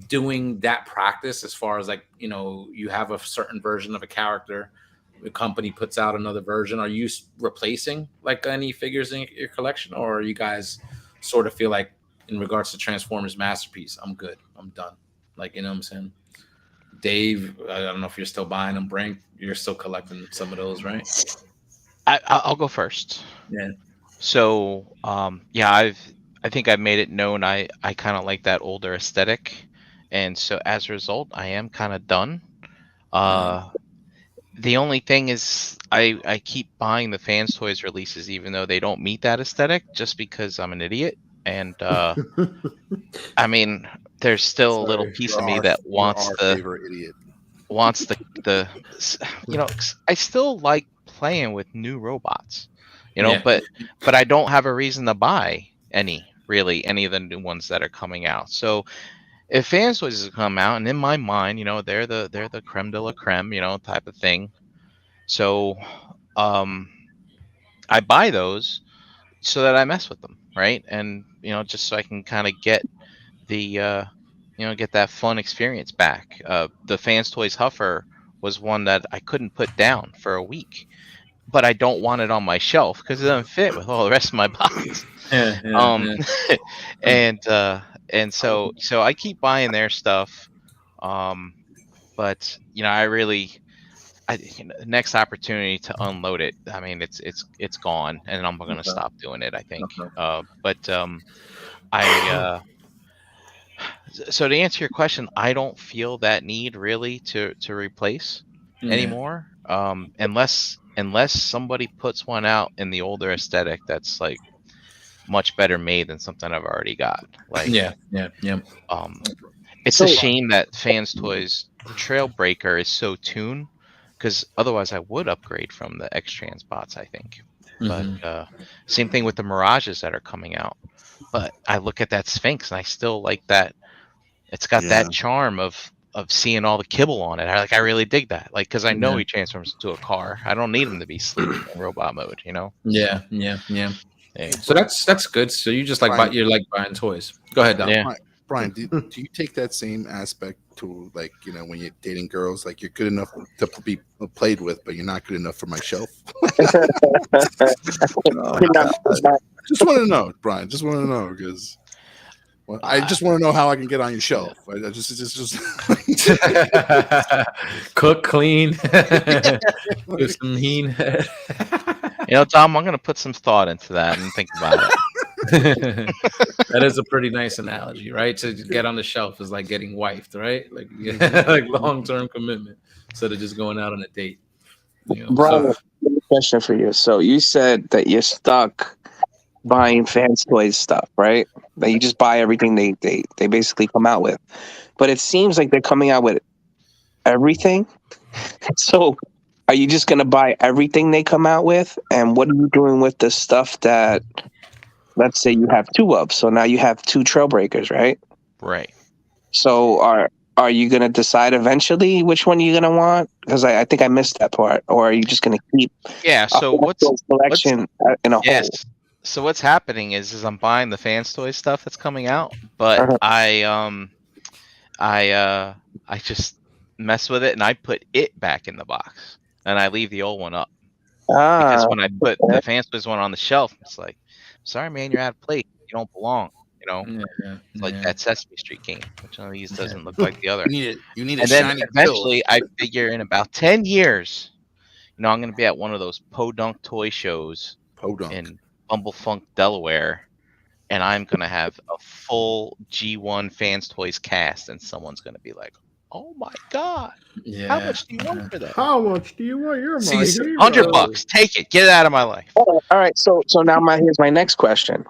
doing that practice as far as, like, you know, you have a certain version of a character, the company puts out another version, are you replacing like any figures in your collection, or are you guys sort of feel like in regards to Transformers Masterpiece, I'm good, I'm done, like, you know what I'm saying? Dave, I don't know if you're still buying them. Brink, you're still collecting some of those, right? I'll go first. Yeah. So yeah, I think I've made it known I kind of like that older aesthetic, and so as a result, I am kind of done. The only thing is I keep buying the Fans Toys releases even though they don't meet that aesthetic, just because I'm an idiot. And I mean, there's still a little piece of me that wants the you know, I still like playing with new robots, you know, Yeah. but I don't have a reason to buy any of the new ones that are coming out. So if Fans Toys has come out, and in my mind, you know, they're the creme de la creme, you know, type of thing. So I buy those so that I mess with them, right? And you know, just so I can kind of get the get that fun experience back. The Fans Toys Huffer was one that I couldn't put down for a week, but I don't want it on my shelf because it doesn't fit with all the rest of my box. And so I keep buying their stuff, but you know, the next opportunity to unload it, I mean, it's gone, and I'm gonna stop doing it, I think. So to answer your question, I don't feel that need really to replace anymore, unless somebody puts one out in the older aesthetic that's like much better made than something I've already got. Like it's a shame that Fans Toys Trailbreaker is so tuned, because otherwise I would upgrade from the X Transbots, I think. But same thing with the Mirages that are coming out. But I look at that Sphinx and I still like that. It's got that charm of seeing all the kibble on it. I really dig that. Like, because I know he transforms into a car. I don't need him to be sleeping in robot mode, you know? Yeah. So that's good. So you just like you're like buying toys. Go ahead, Dom. Yeah. Brian, do you take that same aspect to, like, you know, when you're dating girls, like, you're good enough to be played with, but you're not good enough for my shelf? Just want to know, Brian. Just want to know, because I just want to know how I can get on your shelf. I just Cook, clean, give some heen. You know, Tom, I'm gonna put some thought into that and think about it. That is a pretty nice analogy, right? To get on the shelf is like getting wifed, right? Like, like long-term commitment instead of just going out on a date. You know, Brian, question for you. So you said that you're stuck buying Fans Toys stuff, right? That you just buy everything they basically come out with. But it seems like they're coming out with everything. So are you just going to buy everything they come out with? And what are you doing with the stuff that, let's say you have two of? So now you have two Trailbreakers, right? Right. So are you going to decide eventually which one you're going to want? Because I think I missed that part. Or are you just going to keep so collection in a whole? So what's happening is I'm buying the Fans Toys stuff that's coming out, but I just mess with it and I put it back in the box and I leave the old one up. Because when I put the Fans Toys one on the shelf, it's like, sorry man, you're out of place. You don't belong. You know, it's like that Sesame Street game, which one of these doesn't look like the other. You need and then eventually, I figure in about 10 years, you know, I'm going to be at one of those Podunk toy shows in Bumblefunk, Delaware, and I'm going to have a full G1 Fans Toys cast, and someone's going to be like, Oh my god! Yeah. How much do you want for that? How much do you want? You're See, my so- hero. $100. Take it. Get it out of my life. All right. So now here's my next question.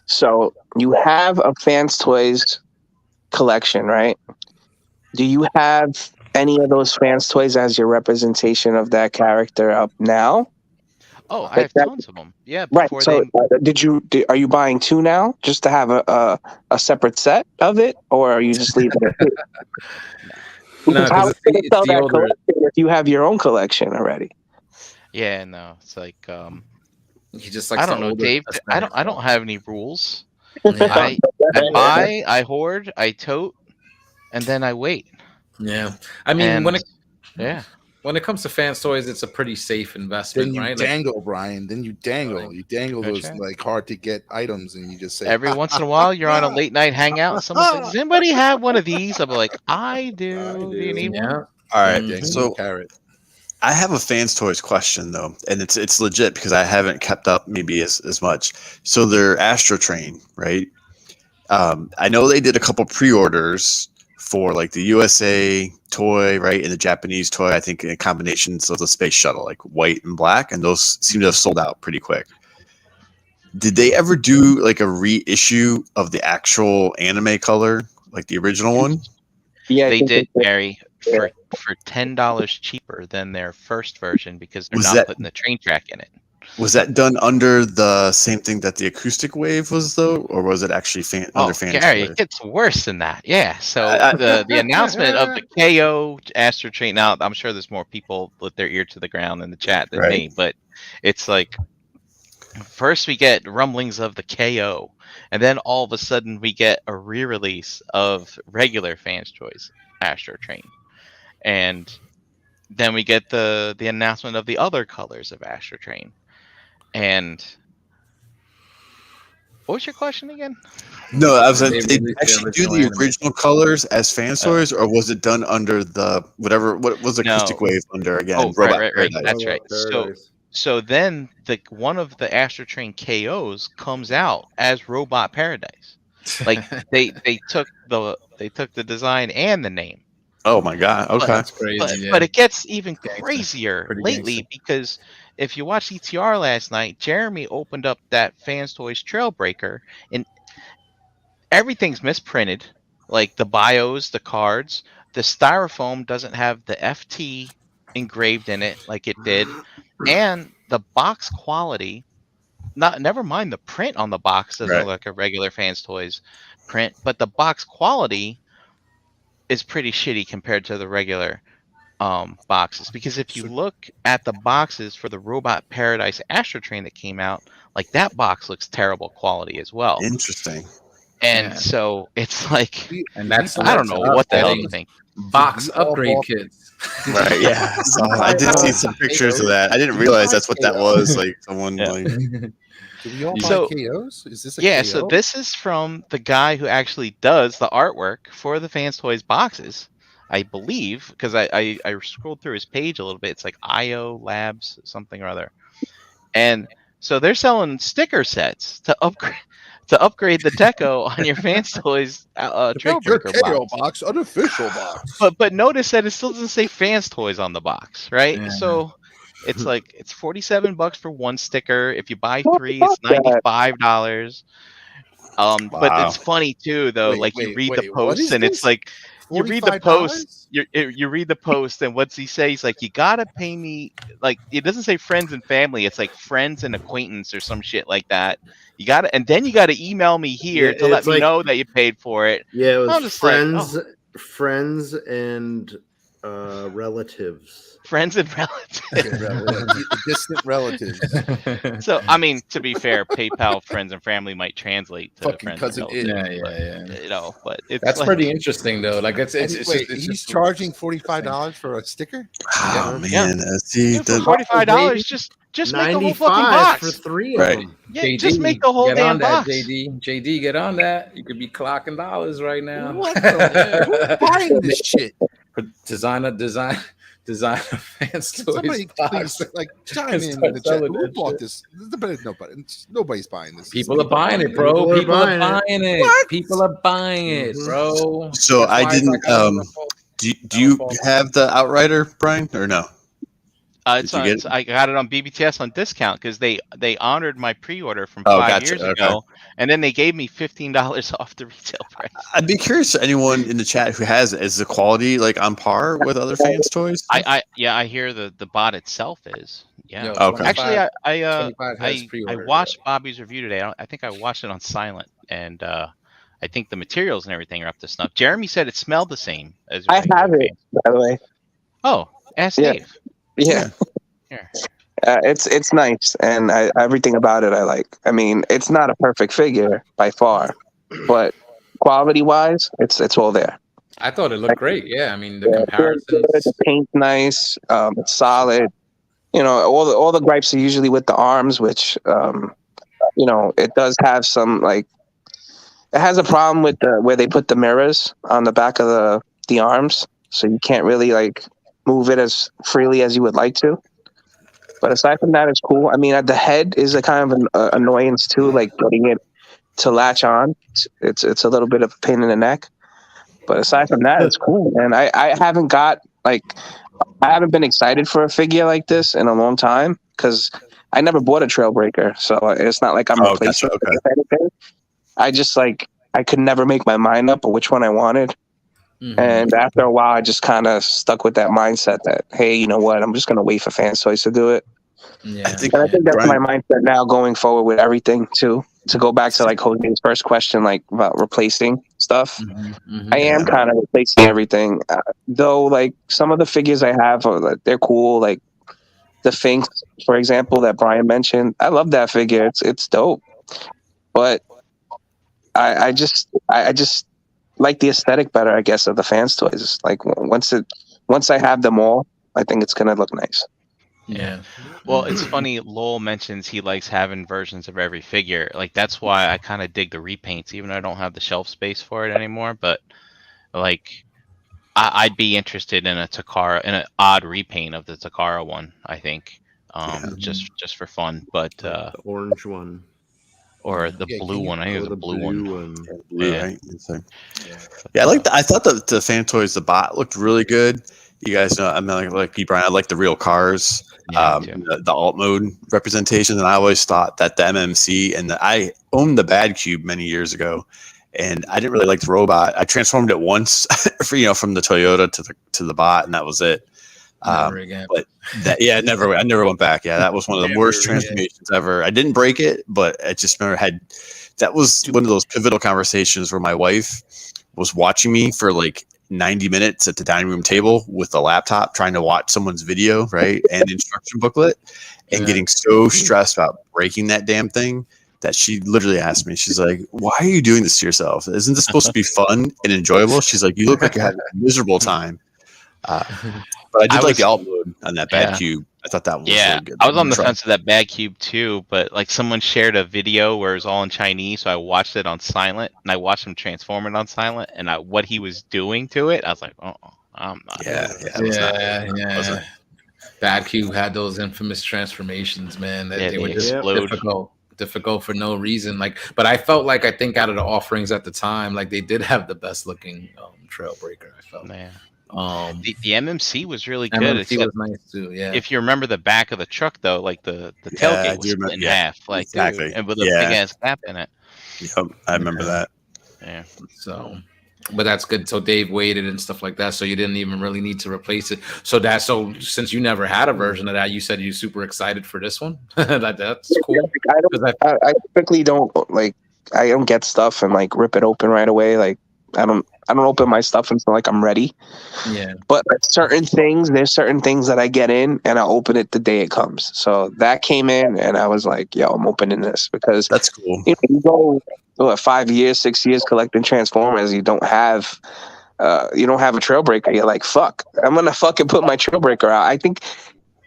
So you have a Fans Toys collection, right? Do you have any of those Fans Toys as your representation of that character up now? Oh, I have tons of them. Yeah. Right. Before So are you buying two now just to have a separate set of it, or are you just leaving it? No, Because how 'cause are you it's gonna sell the that older- collection if you have your own collection already? Yeah. No. It's like He just likes I don't the know, older Dave. aesthetic. I don't have any rules. Yeah. I buy, I hoard, I tote, and then I wait. Yeah. I mean, And when it comes to Fans Toys, it's a pretty safe investment, Then you right? Like, dangle, Brian. Then you dangle. You dangle That's those right. like hard to get items, and you just say Every once in a while, you're on a late night hangout. And someone's like, "Does anybody have one of these?" I'm like, "I do. Do you need one?" yeah. All right. Mhm. So carrot. I have a Fans Toys question though, and it's legit because I haven't kept up maybe as much. So they're Astro Train, right? I know they did a couple pre-orders for like the USA toy, right, and the Japanese toy. I think in combinations of the space shuttle, like white and black, and those seem to have sold out pretty quick. Did they ever do like a reissue of the actual anime color, like the original one? Yeah, I They think did, they- Gary, for $10 cheaper than their first version because they're Was not that- putting the train track in it. Was that done under the same thing that the Acoustic Wave was, though, or was it actually Oh, under Fans Gary, Toys? it gets worse than that. Yeah. So I- the announcement of the KO Astro Train. Now, I'm sure there's more people with their ear to the ground in the chat than Right. me, but it's like first we get rumblings of the KO, and then all of a sudden we get a re-release of regular Fans Choice Astro Train, and then we get the announcement of the other colors of Astro Train. And what was your question again? No, I was like, They did they released the actually do original the anime. original colors as Fans Toys, or was it done under the whatever? What was Acoustic No. Wave under again? Oh, Robot right. Paradise. That's right. So then one of the Astro Train KOs comes out as Robot Paradise. Like they took the design and the name. Oh my god! Okay. That's crazy. But, yeah. but it gets even Gangster. crazier Pretty lately gangster. because if you watch ETR last night, Jeremy opened up that Fans Toys Trailbreaker and everything's misprinted. Like the bios, the cards, the styrofoam doesn't have the FT engraved in it like it did, and the box quality. Never mind the print on the box doesn't Right. look like a regular Fans Toys print, but the box quality is pretty shitty compared to the regular boxes. Because if you look at the boxes for the Robot Paradise Astro Train that came out, like that box looks terrible quality as well. Interesting. And Yeah. so it's like And that's I don't know what the hell getting you think. box upgrade kits. Right. Yeah. So I did see some pictures of that. I didn't realize that's what that was. Like someone Yeah. like. Do we all buy So- KOs? Is this a Yeah, KO? so this is from the guy who actually does the artwork for the Fans Toys boxes, I believe, because I scrolled through his page a little bit. It's like IO Labs something or other, and so they're selling sticker sets to upgrade the deco on your Fans Toys To make your Trailbreaker KO box. box an official box. But notice that it still doesn't say Fans Toys on the box, right? Yeah. So it's like it's $47 for one sticker. If you buy What 3, the it's fuck? $95. But Wow. it's funny too, though. Wait, like you wait, read wait, the what post, is and this? it's like you read the $45? post. You read the post, and what's he say? He's like, you gotta pay me. Like it doesn't say friends and family. It's like friends and acquaintance or some shit like that. You gotta, and then you gotta email me here Yeah, to let it's me like- know that you paid for it. Yeah, it I'm was just like, friends and relatives. Friends and relatives. Distant relatives. So I mean, to be fair, PayPal friends and family might translate to Fucking friends cousin and Id. relatives, Yeah. you know, but it's That's like, pretty interesting though. Like it's Wait, just, he's charging $45 for a sticker? Oh Yeah. man. See Yeah, for the $45, just make the whole fucking 95 box. for 3 Right. of them. Yeah, just make the whole get damn on that, box. JD, get on that. You could be clocking dollars right now. What the? Who's buying this shit? designer Fans Toys Somebody box. please like chime in Start in the chat. selling Who that bought shit. this? Nobody's buying this. People are buying it, bro. People are People are buying buying it. it. What? People are buying it, Mhm. bro. So That's I why it's didn't, like, I don't know. Do you have the Outrider, Brian, or no? It's Did you on, get it's, I got it on BBTS on discount because they honored my pre-order from Oh, 5 gotcha, years okay. ago, and then they gave me $15 off the retail price. I'd be curious to anyone in the chat who has it. Is the quality like on par with other fans' toys? I hear the bot itself is. Yeah. Yo, Okay. Actually, 25 has I pre-ordered, watched Bobby's review today. I think I watched it on silent, and I think the materials and everything are up to snuff. Jeremy said it smelled the same as. I regular have it, paint. by the way. Oh, ask Yeah. Dave. Yeah. Here. It's nice, and everything about it I like. I mean, it's not a perfect figure by far, but quality wise, it's all there. I thought it looked great. Yeah, I mean the Yeah, comparisons. the paint's nice. It's solid. You know, all the gripes are usually with the arms, which you know, it does have some like. It has a problem with where they put the mirrors on the back of the arms, so you can't really like move it as freely as you would like to. But aside from that, it's cool. I mean, the head is a kind of an annoyance too, like getting it to latch on. It's a little bit of a pain in the neck. But aside from that, it's cool. And I haven't been excited for a figure like this in a long time because I never bought a Trailbreaker, so it's not like I'm replacing gotcha, it with anything. I just like I could never make my mind up on which one I wanted. Mhm. And after a while, I just kind of stuck with that mindset that, hey, you know what? I'm just going to wait for Fans Toys to do it. Yeah, I think, And I think that's Brian, my mindset now going forward with everything, too. To go back to like Jose's first question, like about replacing stuff. Mhm, mhm. I am kind of replacing everything. Though, like some of the figures I have, they're cool. Like the Finks, for example, that Brian mentioned. I love that figure. It's dope. But I just like the aesthetic better, I guess, of the Fans Toys. Like once I have them all, I think it's gonna look nice. Yeah. Well, it's funny. Lowell mentions he likes having versions of every figure. Like that's why I kind of dig the repaints, even though I don't have the shelf space for it anymore. But like, I'd be interested in a Takara, in an odd repaint of the Takara one. I think, just for fun. But The orange one. or the Yeah, blue can you- one. I think it was Or a the blue one. Blue, Yeah. right? Yeah, I like. I thought the Fan Toys, the bot looked really good. You guys know, I mean, like you, Brian. I like the real cars, Yeah, me too. the alt mode representation, and I always thought that the MMC and I owned the Bad Cube many years ago, and I didn't really like the robot. I transformed it once, from the Toyota to the bot, and that was it. Never again. But I never went back. Yeah, that was one of the Never worst again. transformations ever. I didn't break it, but I just remember that was one of those pivotal conversations where my wife was watching me for like 90 minutes at the dining room table with a laptop trying to watch someone's video, right? And instruction booklet, and Yeah. getting so stressed about breaking that damn thing that she literally asked me, she's like, why are you doing this to yourself? Isn't this supposed to be fun and enjoyable? She's like, you look like you're having a miserable time. But I did I like was- the alt mode on that Bad Yeah. Cube. I thought that was Yeah, really good. I was on the Try- fence of that Bad Cube too, but like someone shared a video where it was all in Chinese, so I watched it on silent, and I watched him transform it on silent, and what he was doing to it, I was like, oh, I'm not. Yeah, it was not good. Yeah. Was it? Bad Cube had those infamous transformations, man. That Yeah, they they were just explode. difficult for no reason. Like, but I felt like I think out of the offerings at the time, like they did have the best looking Trailbreaker. I felt. Yeah. Um, The MMC was really good. MMC Except was nice too. Yeah. if you remember the back of the truck though, like the Yeah, I tailgate do was split remember- in yeah, half, like exactly. and with a Yeah. big ass gap in it. Yep, I remember that. Yeah. So, but that's good. So Dave waited and stuff like that. So you didn't even really need to replace it. So since you never had a version of that, you said you're super excited for this one. That's cool. I typically don't I don't get stuff and like rip it open right away. Like I don't open my stuff until like I'm ready. Yeah. But there's certain things that I get in and I'll open it the day it comes. So that came in and I was like, yo, I'm opening this because That's cool. you go 5 years, 6 years collecting Transformers, you don't have a Trailbreaker. You're like, fuck, I'm gonna fucking put my Trailbreaker out. I think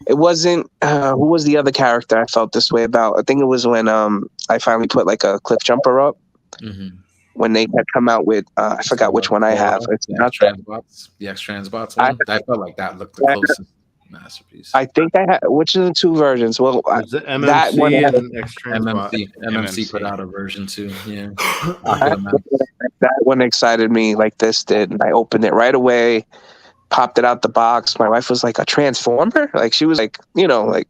it wasn't who was the other character I felt this way about. I think it was when I finally put like a Cliff Jumper up. Mm-hmm. When they had come out with I forgot which one I have. It's not that. The X Transbots one. I felt like that looked the closest masterpiece. I think I had which of the two versions. Well, Was it MMC that one had- and X-Transbot? MMC put out a version too. Yeah. that one excited me like this did, and I opened it right away. popped it out the box. My wife was like, a Transformer? Like, she was like, like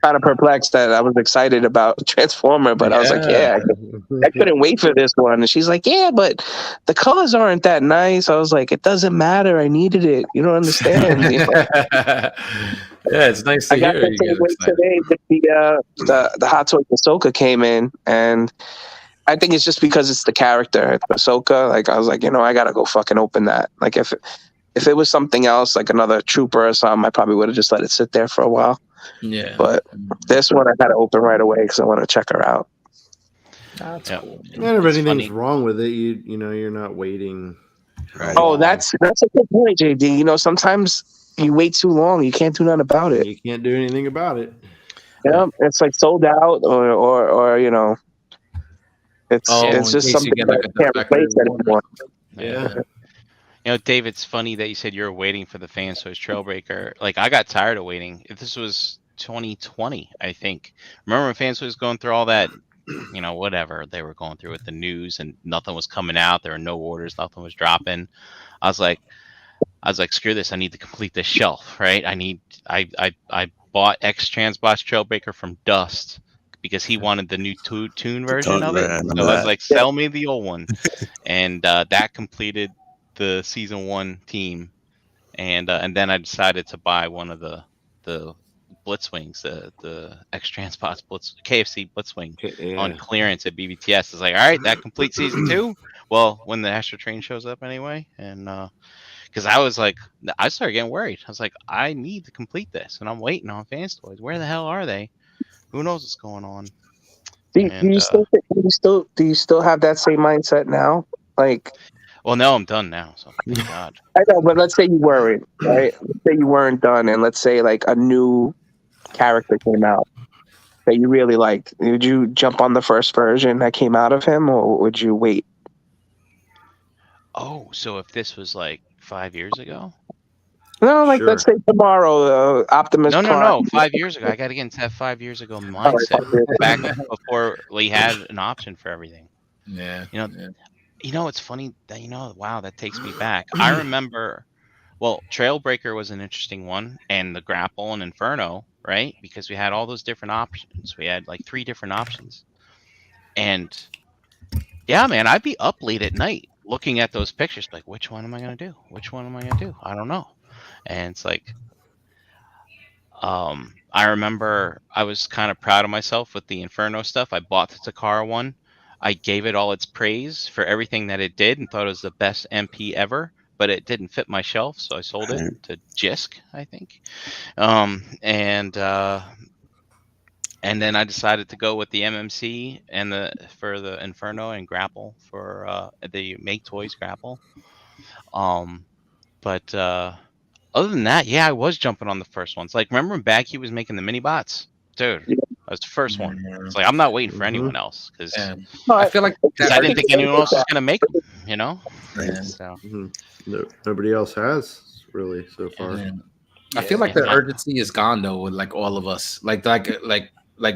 kind of perplexed that I was excited about Transformer, but I was like, I couldn't wait for this one. And she's like, yeah, but the colors aren't that nice. I was like, it doesn't matter. I needed it. You don't understand. Yeah, it's nice to I got hear. the You same get way excited. today that the Hot Toys Ahsoka came in, and I think it's just because it's the character Ahsoka. Like, I was like, I gotta go fucking open that. Like, if it was something else, like another trooper or something, I probably would have just let it sit there for a while. Yeah, But this one I had to open right away because I want to check her out. that's Yeah. cool. And if It's anything's funny. wrong with it, you're not waiting. Right. Oh, that's a good point, JD. Sometimes you wait too long, you can't do nothing about it. You can't do anything about it. Yeah, it's like sold out, or it's Oh, it's in just case you something get, like, that a can't replace defective anymore. Yeah. Dave, it's funny that you said you're waiting for the Fans Toys Trailbreaker. Like, I got tired of waiting. If this was 2020, I think. Remember when Fans Toys was going through all that, whatever they were going through with the news and nothing was coming out. There were no orders, nothing was dropping. I was like, screw this. I need to complete this shelf, right? I bought X Transbots Trailbreaker from Dust because he wanted the new tune version of it. Right, I So remember I was that. like, sell me the old one. And that completed the season 1 team. And then I decided to buy one of the Blitzwings, the X Transbots KFC Blitzwing on clearance at BBTS. It's like, all right, that completes season 2. Well, when the Astro Train shows up anyway, and because I was like, I started getting worried. I was like, I need to complete this, and I'm waiting on Fans Toys. Where the hell are they? Who knows what's going on? Do you still have that same mindset now? Like, Well, no, I'm done now. So thank God. I know, but let's say you weren't, right? Let's say you weren't done, and let's say like a new character came out that you really liked. Would you jump on the first version that came out of him, or would you wait? Oh, so if this was like 5 years ago? No, like Sure. let's say tomorrow, Optimus No. Prime. 5 years ago. I got to get into that 5 years ago mindset back before we had an option for everything. Yeah, It's funny that wow, that takes me back. I remember, well, Trailbreaker was an interesting one, and the Grapple and Inferno, right? Because we had all those different options. We had like 3 different options, and yeah, man, I'd be up late at night looking at those pictures, like, which one am I gonna do? Which one am I gonna do? I don't know. And it's like, I remember I was kind of proud of myself with the Inferno stuff. I bought the Takara one. I gave it all its praise for everything that it did and thought it was the best MP ever, but it didn't fit my shelf, so I sold it to Jisk, I think. And then I decided to go with the MMC and for the Inferno and Grapple for the Make Toys Grapple. But other than that, yeah, I was jumping on the first ones. Like, remember when Baggy was making the mini bots? Dude, that was the first one. It's like, I'm not waiting for anyone else because I feel like I didn't think anyone else was going to make them, Yeah. So, Nobody else has really so far. I feel like the urgency is gone though with like all of us. Like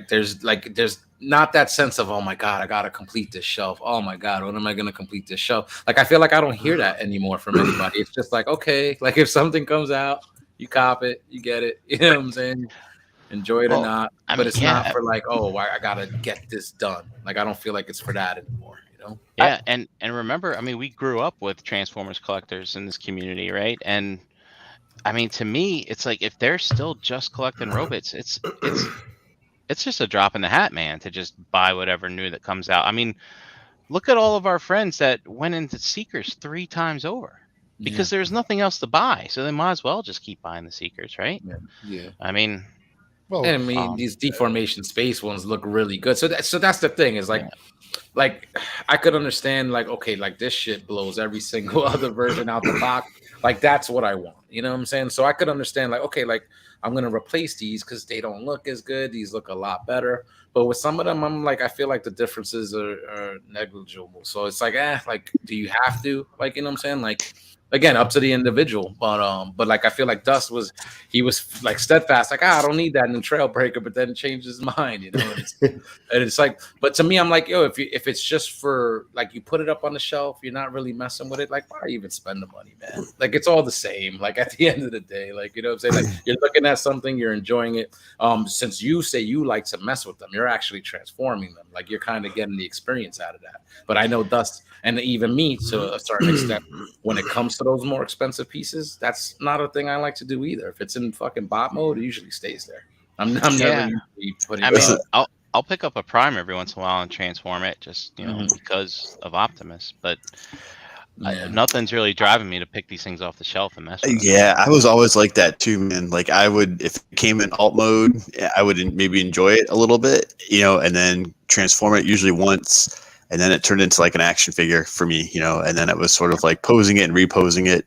there's not that sense of, oh my God, I gotta complete this shelf. Oh my God, when am I gonna complete this shelf? Like I feel like I don't hear that anymore from anybody. It's just like, okay, like if something comes out, you cop it, you get it. You know what I'm saying? Enjoy it or not. But it's not for like, oh, I gotta get this done. Like I don't feel like it's for that anymore. Yeah, and remember, I mean, we grew up with Transformers collectors in this community, right? And I mean, to me, it's like if they're still just collecting robots, it's just a drop in the hat, man, to just buy whatever new that comes out. I mean, look at all of our friends that went into Seekers 3 times over because there's nothing else to buy, so they might as well just keep buying the Seekers, right? Yeah. I mean, Well, and I mean, these deformation space ones look really good. So that's the thing is like I could understand like, okay, like this shit blows every single other version out the box. Like that's what I want. You know what I'm saying? So I could understand like, okay, like I'm going to replace these because they don't look as good. These look a lot better. But with some of them, I'm like, I feel like the differences are negligible. So it's like, like, do you have to? Like, you know what I'm saying? Like, again, up to the individual. But like I feel like Dust was like steadfast, like I don't need that in the Trailbreaker, but then changed his mind, you know. And it's like, but to me, I'm like, yo, if it's just for like you put it up on the shelf, you're not really messing with it. Like, why even spend the money, man? Like it's all the same. Like at the end of the day, like you know what I'm saying? Like you're looking at something, you're enjoying it. Since you say you like to mess with them, you're actually transforming them. Like you're kind of getting the experience out of that. But I know Dust and even me to a certain extent, when it comes to those more expensive pieces, that's not a thing I like to do either. If it's in fucking bot mode, it usually stays there. I'm never usually putting I mean, I'll pick up a Prime every once in a while and transform it, just because of Optimus. But nothing's really driving me to pick these things off the shelf and mess with them. Yeah, I was always like that too, man. Like I would, if it came in alt mode, I would maybe enjoy it a little bit, you know, and then transform it usually once, and then it turned into like an action figure for me, you know, and then it was sort of like posing it and reposing it,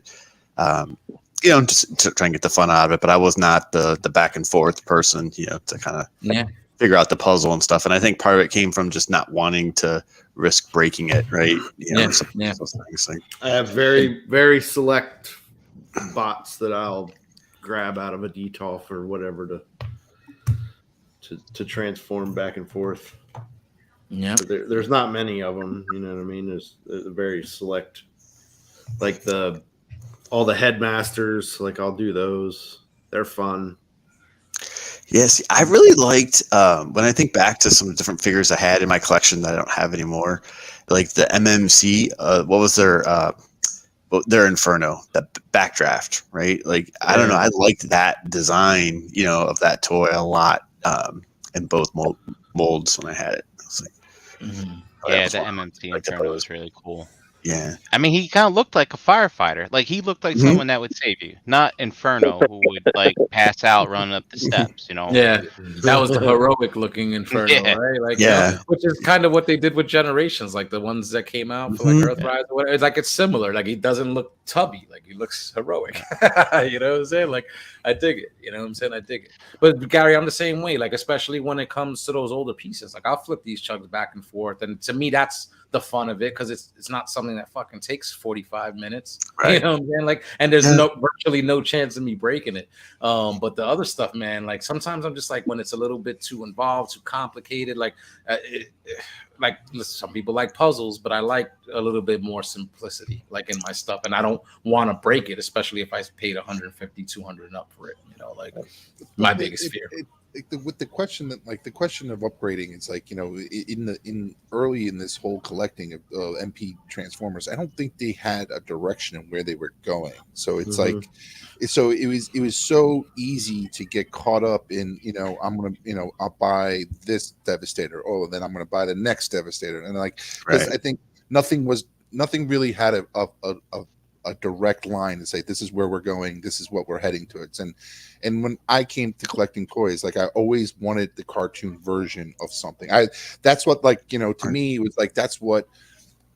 you know, just to try and get the fun out of it. But I was not the back and forth person, you know, to kind of figure out the puzzle and stuff. And I think part of it came from just not wanting to risk breaking it, right? You know, those things, like, I have very, very select bots that I'll grab out of a DTOF or whatever to transform back and forth. Yeah, there's not many of them. You know what I mean? There's a very select, like all the headmasters. Like I'll do those. They're fun. Yes, I really liked when I think back to some different figures I had in my collection that I don't have anymore, like the MMC. What was their Inferno, the Backdraft, right? Like I don't know, I liked that design, you know, of that toy a lot in both molds when I had it. I was like, yeah, the MMC Inferno was really cool. Yeah, I mean, he kind of looked like a firefighter. Like he looked like someone that would save you, not Inferno, who would like pass out running up the steps. You know? Yeah, that was the heroic looking Inferno, right? Like, which is kind of what they did with Generations, like the ones that came out for like Earthrise or whatever. It's like it's similar. Like he doesn't look tubby, like he looks heroic. You know what I'm saying? Like I dig it. You know what I'm saying? I dig it. But Gary, I'm the same way. Like especially when it comes to those older pieces, like I'll flip these chugs back and forth, and to me that's the fun of it because it's not something that fucking takes 45 minutes. Right. You know what I'm saying? Like, and there's virtually no chance of me breaking it. But the other stuff, man, like sometimes I'm just like when it's a little bit too involved, too complicated. Like, like some people like puzzles, but I like a little bit more simplicity, like in my stuff, and I don't want to break it, especially if I paid 150, 200 and up for it. You know, like my biggest fear. With the question of upgrading, it's like, you know, in early in this whole collecting of MP Transformers, I don't think they had a direction in where they were going. So it's like, so it was so easy to get caught up in, you know, I'll buy this Devastator, then I'm gonna buy the next Devastator, and like, because I think nothing really had a direct line to say this is where we're going, this is what we're heading towards. And when I came to collecting toys, like I always wanted the cartoon version of something. That's what, like, you know, to me it was like, that's what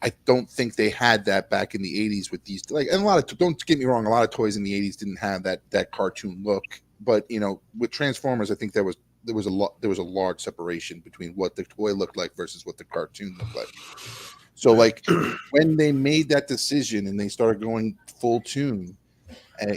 I don't think they had that back in the 80s with these, like, and don't get me wrong, a lot of toys in the 80s didn't have that cartoon look, but you know, with Transformers I think there was a large separation between what the toy looked like versus what the cartoon looked like. So like when they made that decision and they started going full tune,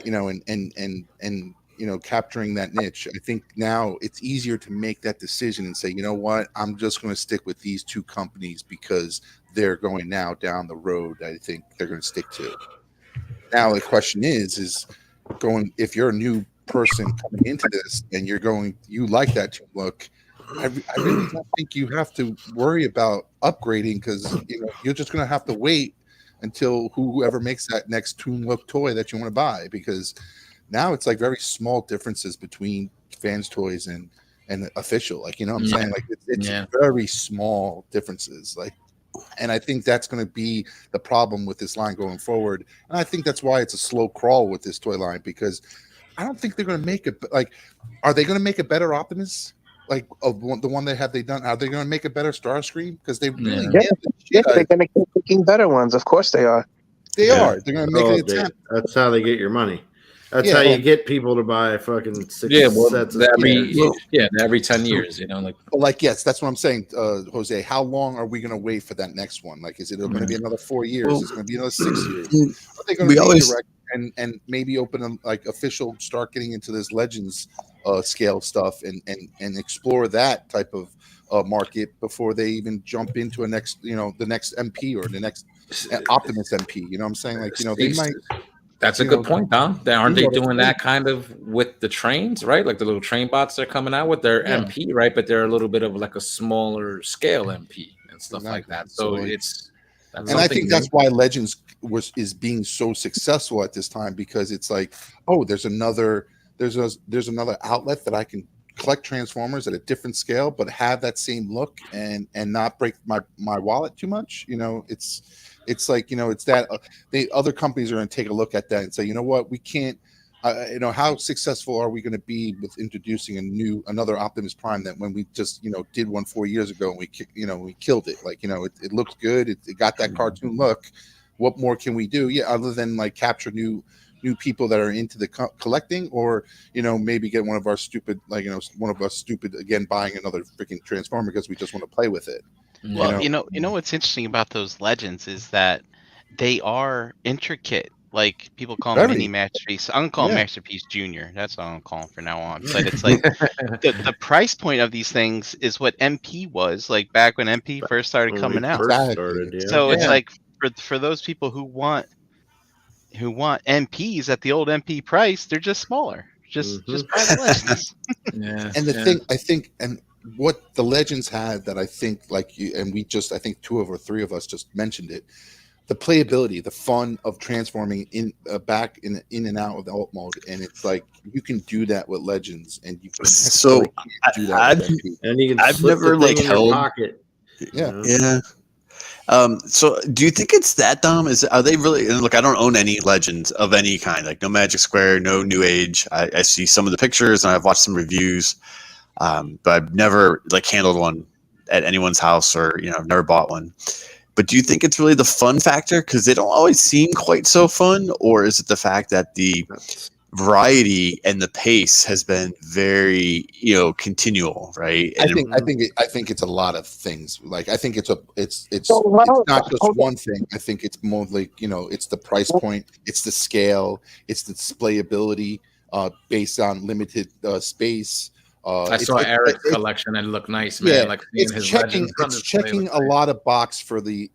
you know, and you know, capturing that niche, I think now it's easier to make that decision and say, you know what, I'm just going to stick with these two companies because they're going now down the road I think they're going to stick to. Now the question is going, if you're a new person coming into this and you like that tune look, I really don't think you have to worry about upgrading, because you know you're just going to have to wait until whoever makes that next tune look toy that you want to buy, because now it's like very small differences between fans toys and official, like, you know what I'm saying, like it's very small differences, like, and I think that's going to be the problem with this line going forward, and I think that's why it's a slow crawl with this toy line, because I don't think they're going to make it, like, are they going to make a better Optimus? Like the one they done, are they going to make a better Starscream? Because they really they're going to keep making better ones. Of course they are. They are. They're going to make an attempt. That's how they get your money. That's Yeah, how well- you get people to buy fucking six Yeah, well, sets of every sneakers. every 10 years, you know, like But like, yes, that's what I'm saying, Jose. How long are we going to wait for that next one? Like, is it going to be another 4 years? Well, is it going to be another 6 years? Are they going we to be always- direct and maybe open like official, start getting into this Legends scale stuff and explore that type of market before they even jump into the next MP or the next Optimus MP? You know what I'm saying? Like, they might. That's a you good know, point, Dom. Aren't they what it's doing that kind of with the trains, right? Like the little train bots they're coming out with. They're Yeah. MP, right? But they're a little bit of like a smaller scale MP and stuff like Exactly. that. So So, like- that's And I something think that's why Legends is being so successful at this time, because it's like, oh, there's another outlet that I can collect Transformers at a different scale, but have that same look and not break my wallet too much. It's like, it's that the other companies are going to take a look at that and say, you know what, we can't. How successful are we going to be with introducing another Optimus Prime that when we just did one 4 years ago and we killed it, like it looks good, it got that cartoon look. What more can we do? Yeah, other than like capture new people that are into the collecting, or maybe get one of us stupid again buying another freaking Transformer because we just want to play with it. Well, what's interesting about those Legends is that they are intricate. Like people call them mini masterpiece. I'm gonna call them Masterpiece Junior. That's what I'm gonna call them from now on. But it's like the price point of these things is what MP was like back when MP first started coming out. So it's like for those people who want MPs at the old MP price, they're just smaller. Just buy the Legends. And the thing I think, and what the Legends had that I think, like you and we just, I think 2 or 3 of us just mentioned it. The playability, the fun of transforming back in and out of the alt mode, and it's like you can do that with Legends, and you can do that. I've never like held pocket. Yeah. So do you think it's that, Dom? Are they really? And look, I don't own any Legends of any kind, like no Magic Square, no New Age. I see some of the pictures and I've watched some reviews, but I've never like handled one at anyone's house, or I've never bought one. But do you think it's really the fun factor? Because they don't always seem quite so fun, or is it the fact that the variety and the pace has been very, continual, right? I think it's a lot of things. Like I think it's not just one thing. I think it's more like it's the price point, it's the scale, it's the displayability based on limited space. I saw Eric's collection and it looked nice, man. Yeah, like it's checking a lot of box for the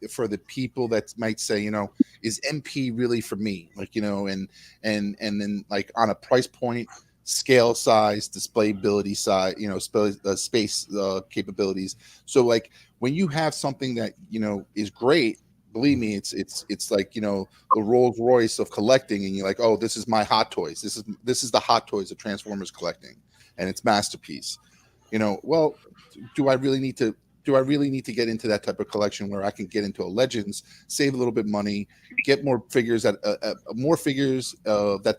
people that might say, is MP really for me? Like, and then like on a price point, scale size, displayability size, space capabilities. So like when you have something that is great, believe me, it's like the Rolls Royce of collecting, and you're like, oh, this is my Hot Toys. This is the Hot Toys of Transformers collecting. And it's masterpiece. Well, do I really need to get into that type of collection where I can get into a Legends, save a little bit money, get more figures that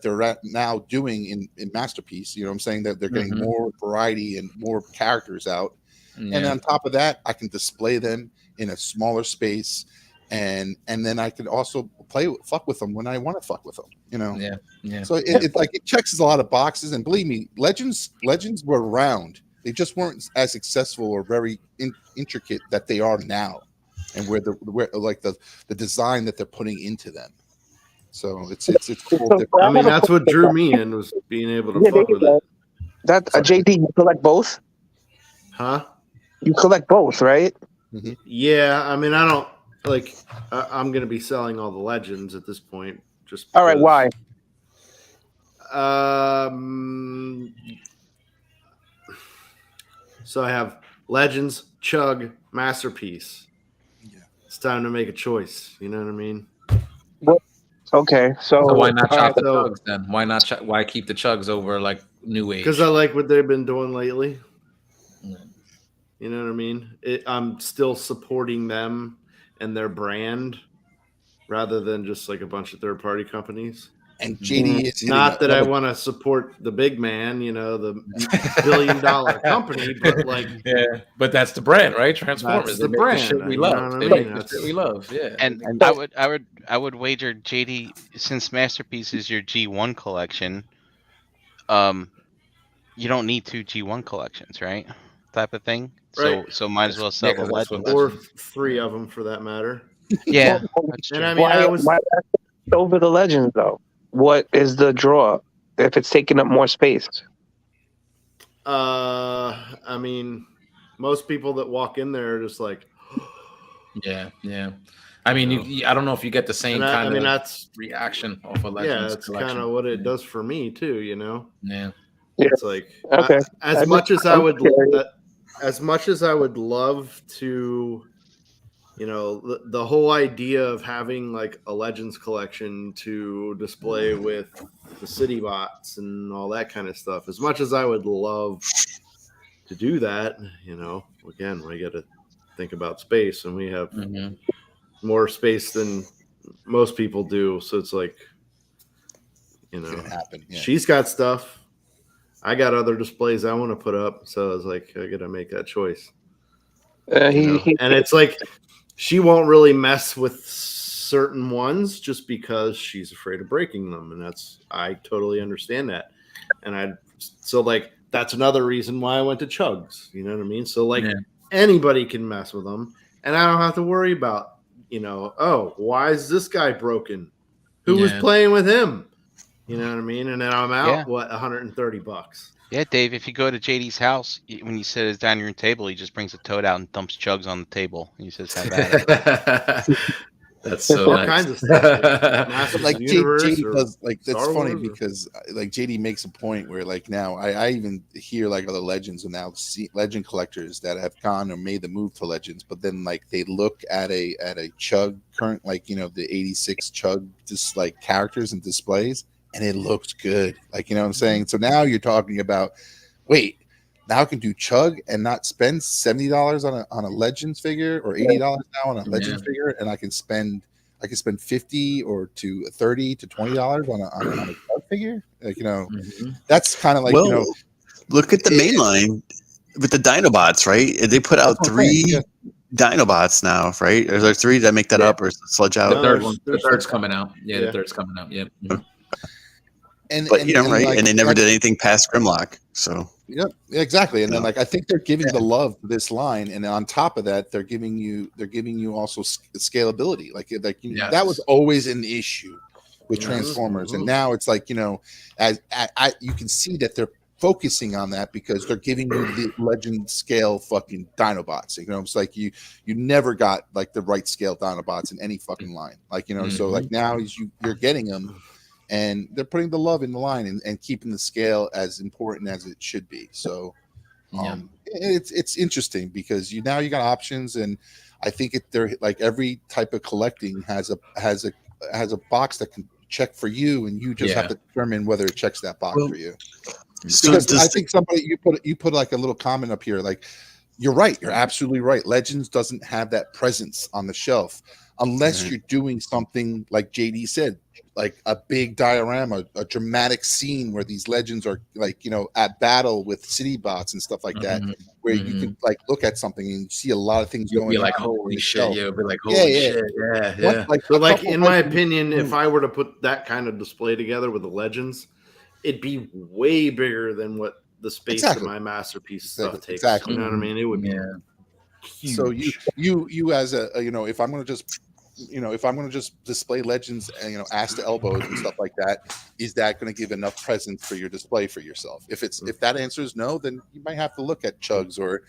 they're now doing in masterpiece? You know what I'm saying? That they're getting more variety and more characters out. And on top of that, I can display them in a smaller space, and then I can also fuck with them when I want to fuck with them. So it checks a lot of boxes, and believe me, Legends were around. They just weren't as successful or very intricate that they are now, and where the design that they're putting into them. So it's cool. I mean, that's what drew me in, was being able to fuck with it. That JD, you collect both? Huh? You collect both, right? Mm-hmm. Yeah, I mean, I don't like. I'm gonna be selling all the Legends at this point. Just all right. Why? So I have Legends, Chug, Masterpiece. Yeah. It's time to make a choice. You know what I mean? Well, okay, so why not chop the Chugs then? Why not? Why keep the Chugs over like New Age? Because I like what they've been doing lately. Yeah. You know what I mean? I'm still supporting them and their brand rather than just like a bunch of third-party companies. And JD is Not that I another- want to support the big man, the $1 billion company, but like, Yeah, but that's the brand, right? Transformers. That's They the make brand, shit we you know love. what I They mean? make the That's- shit we love. Yeah. And I would wager JD, since Masterpiece is your G1 collection, you don't need 2 G1 collections, right? Type of thing. Right. So might as well sell the 'cause that's what Legends. or 3 of them for that matter. Yeah, that's And true. I mean, why, I was why over the Legends though? What is the draw if it's taking up more space? I mean, most people that walk in there are just like, Yeah, yeah. I mean, I don't know if you get the same and kind of that's reaction off of yeah, Legends. that's kind of what it does for me too. Yeah. Yeah. It's like Okay. as much as I would love to, the whole idea of having like a Legends collection to display with the city bots and all that kind of stuff. As much as I would love to do that, again, we got to think about space, and we have more space than most people do. So it's like, It's gonna happen. Yeah. she's got stuff. I got other displays I want to put up. So it's like, I got to make that choice. And it's like, she won't really mess with certain ones just because she's afraid of breaking them. And I totally understand that. And that's another reason why I went to Chugs. You know what I mean? So like anybody can mess with them, and I don't have to worry about, oh, why is this guy broken? Who was playing with him? You know what I mean? And then I'm out, $130. Yeah, Dave, if you go to JD's house, when you sit at his dining room table, he just brings a toad out and dumps Chugs on the table. He says, have at it. That's so All nice. kinds of stuff. Masters Like of the Universe JD or does, like that's Star funny Wars or- because like JD makes a point where like now I even hear like other Legends and now see Legend collectors that have gone or made the move to Legends, but then like they look at a Chug current, like the 86 Chug just like characters and displays, and it looks good. Like, what I'm saying? So now you're talking about, wait, now I can do Chug and not spend $70 on a Legends figure, or $80 now on a Legends figure, and I can spend 50 or to 30 to $20 on a Chug figure. Like, that's kind of like, look at the main line with the Dinobots, right? They put out 3 Dinobots now, right? Are there 3 that make that up, or is it Sludge Out? The third one. there's- The third's coming out. Yeah, Yeah. the third's coming out. Yep. and But right, like, and they never did anything past Grimlock, so. Yep, exactly. And then Yeah. like I think they're giving the love to this line, and on top of that, they're giving you also scalability. Like that was always an issue with Transformers, and now it's like as you can see that they're focusing on that because they're giving you the Legend scale fucking Dinobots. It's like you never got like the right scale Dinobots in any fucking line. Like so like now you're getting them. And they're putting the love in the line and keeping the scale as important as it should be. So it's interesting because now you got options, and I think they're like every type of collecting has a box that can check for you, and you just have to determine whether it checks that box for you. So Because I think somebody you put like a little comment up here, like you're right, you're absolutely right. Legends doesn't have that presence on the shelf unless you're doing something like JD said, like a big diorama, a dramatic scene where these Legends are like, at battle with city bots and stuff like that, where you can like look at something and see a lot of things You'll going be like, on holy the shit. shelf. You'll be like, holy shit. Yeah. So like in my opinion, if I were to put that kind of display together with the Legends, it'd be way bigger than what the space of my Masterpiece stuff takes. Exactly. You know what I mean? It would be huge. So you as a if I'm going to just display Legends and ass to elbows and stuff like that, is that going to give enough presence for your display for yourself? If that answer is no, then you might have to look at Chugs or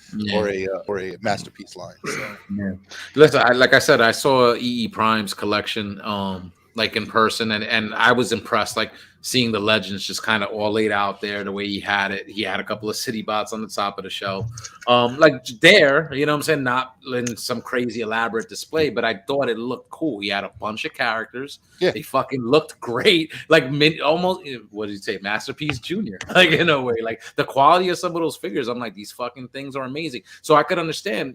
a Masterpiece line. So. Listen, like I said, I saw EE Prime's collection like in person, and I was impressed, like seeing the Legends just kind of all laid out there the way he had it. He had a couple of city bots on the top of the shelf, like there, what I'm saying, not in some crazy elaborate display, but I thought it looked cool. He had a bunch of characters. They fucking looked great, like almost, what did you say, Masterpiece Junior, like in a way, like the quality of some of those figures. I'm like, these fucking things are amazing. So I could understand,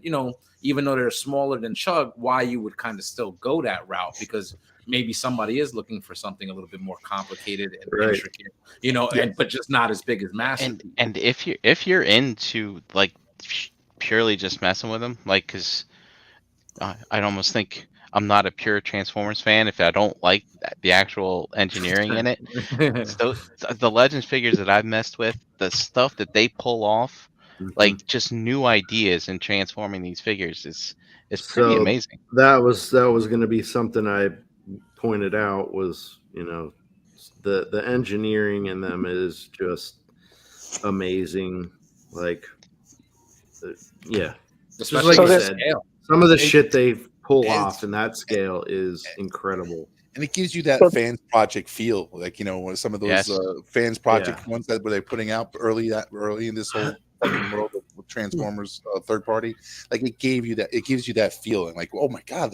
even though they're smaller than Chug, why you would kind of still go that route, because maybe somebody is looking for something a little bit more complicated and Right. intricate, you know, and but just not as big as Master. And if you're into like purely just messing with them, like, because I'd almost think I'm not a pure Transformers fan if I don't like the actual engineering in it. So the Legends figures that I've messed with, the stuff that they pull off, like just new ideas in transforming these figures is pretty So amazing. that was going to be something I pointed out was, you know, the engineering in them is just amazing. Like, yeah, Especially like with you the said, scale. some of the shit they pull and- off in that scale is incredible. And it gives you that fans project feel, like, you know, when some of those Yes. fans project ones that were they putting out early in this whole fucking world of Transformers third party. Like, it gives you that feeling, like, oh my god,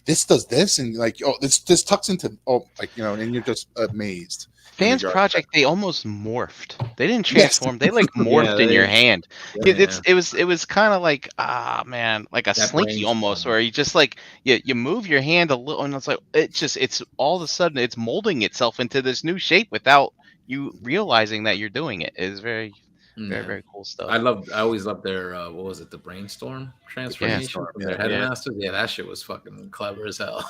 this does this, and like, oh, this tucks into, oh, like, you know, and you're just amazed. Fans regard- Project, they almost morphed. They didn't Yes. transform. They like morphed in they- your hand. Yeah, It was kind of like, man, like a That slinky brain almost, storm. where you just like you move your hand a little, and it's like it's all of a sudden it's molding itself into this new shape without you realizing that you're doing it. It's very Yeah. very cool stuff. I always loved their what was it, the brainstorm transformation from their Yeah. headmasters. Yeah, that shit was fucking clever as hell.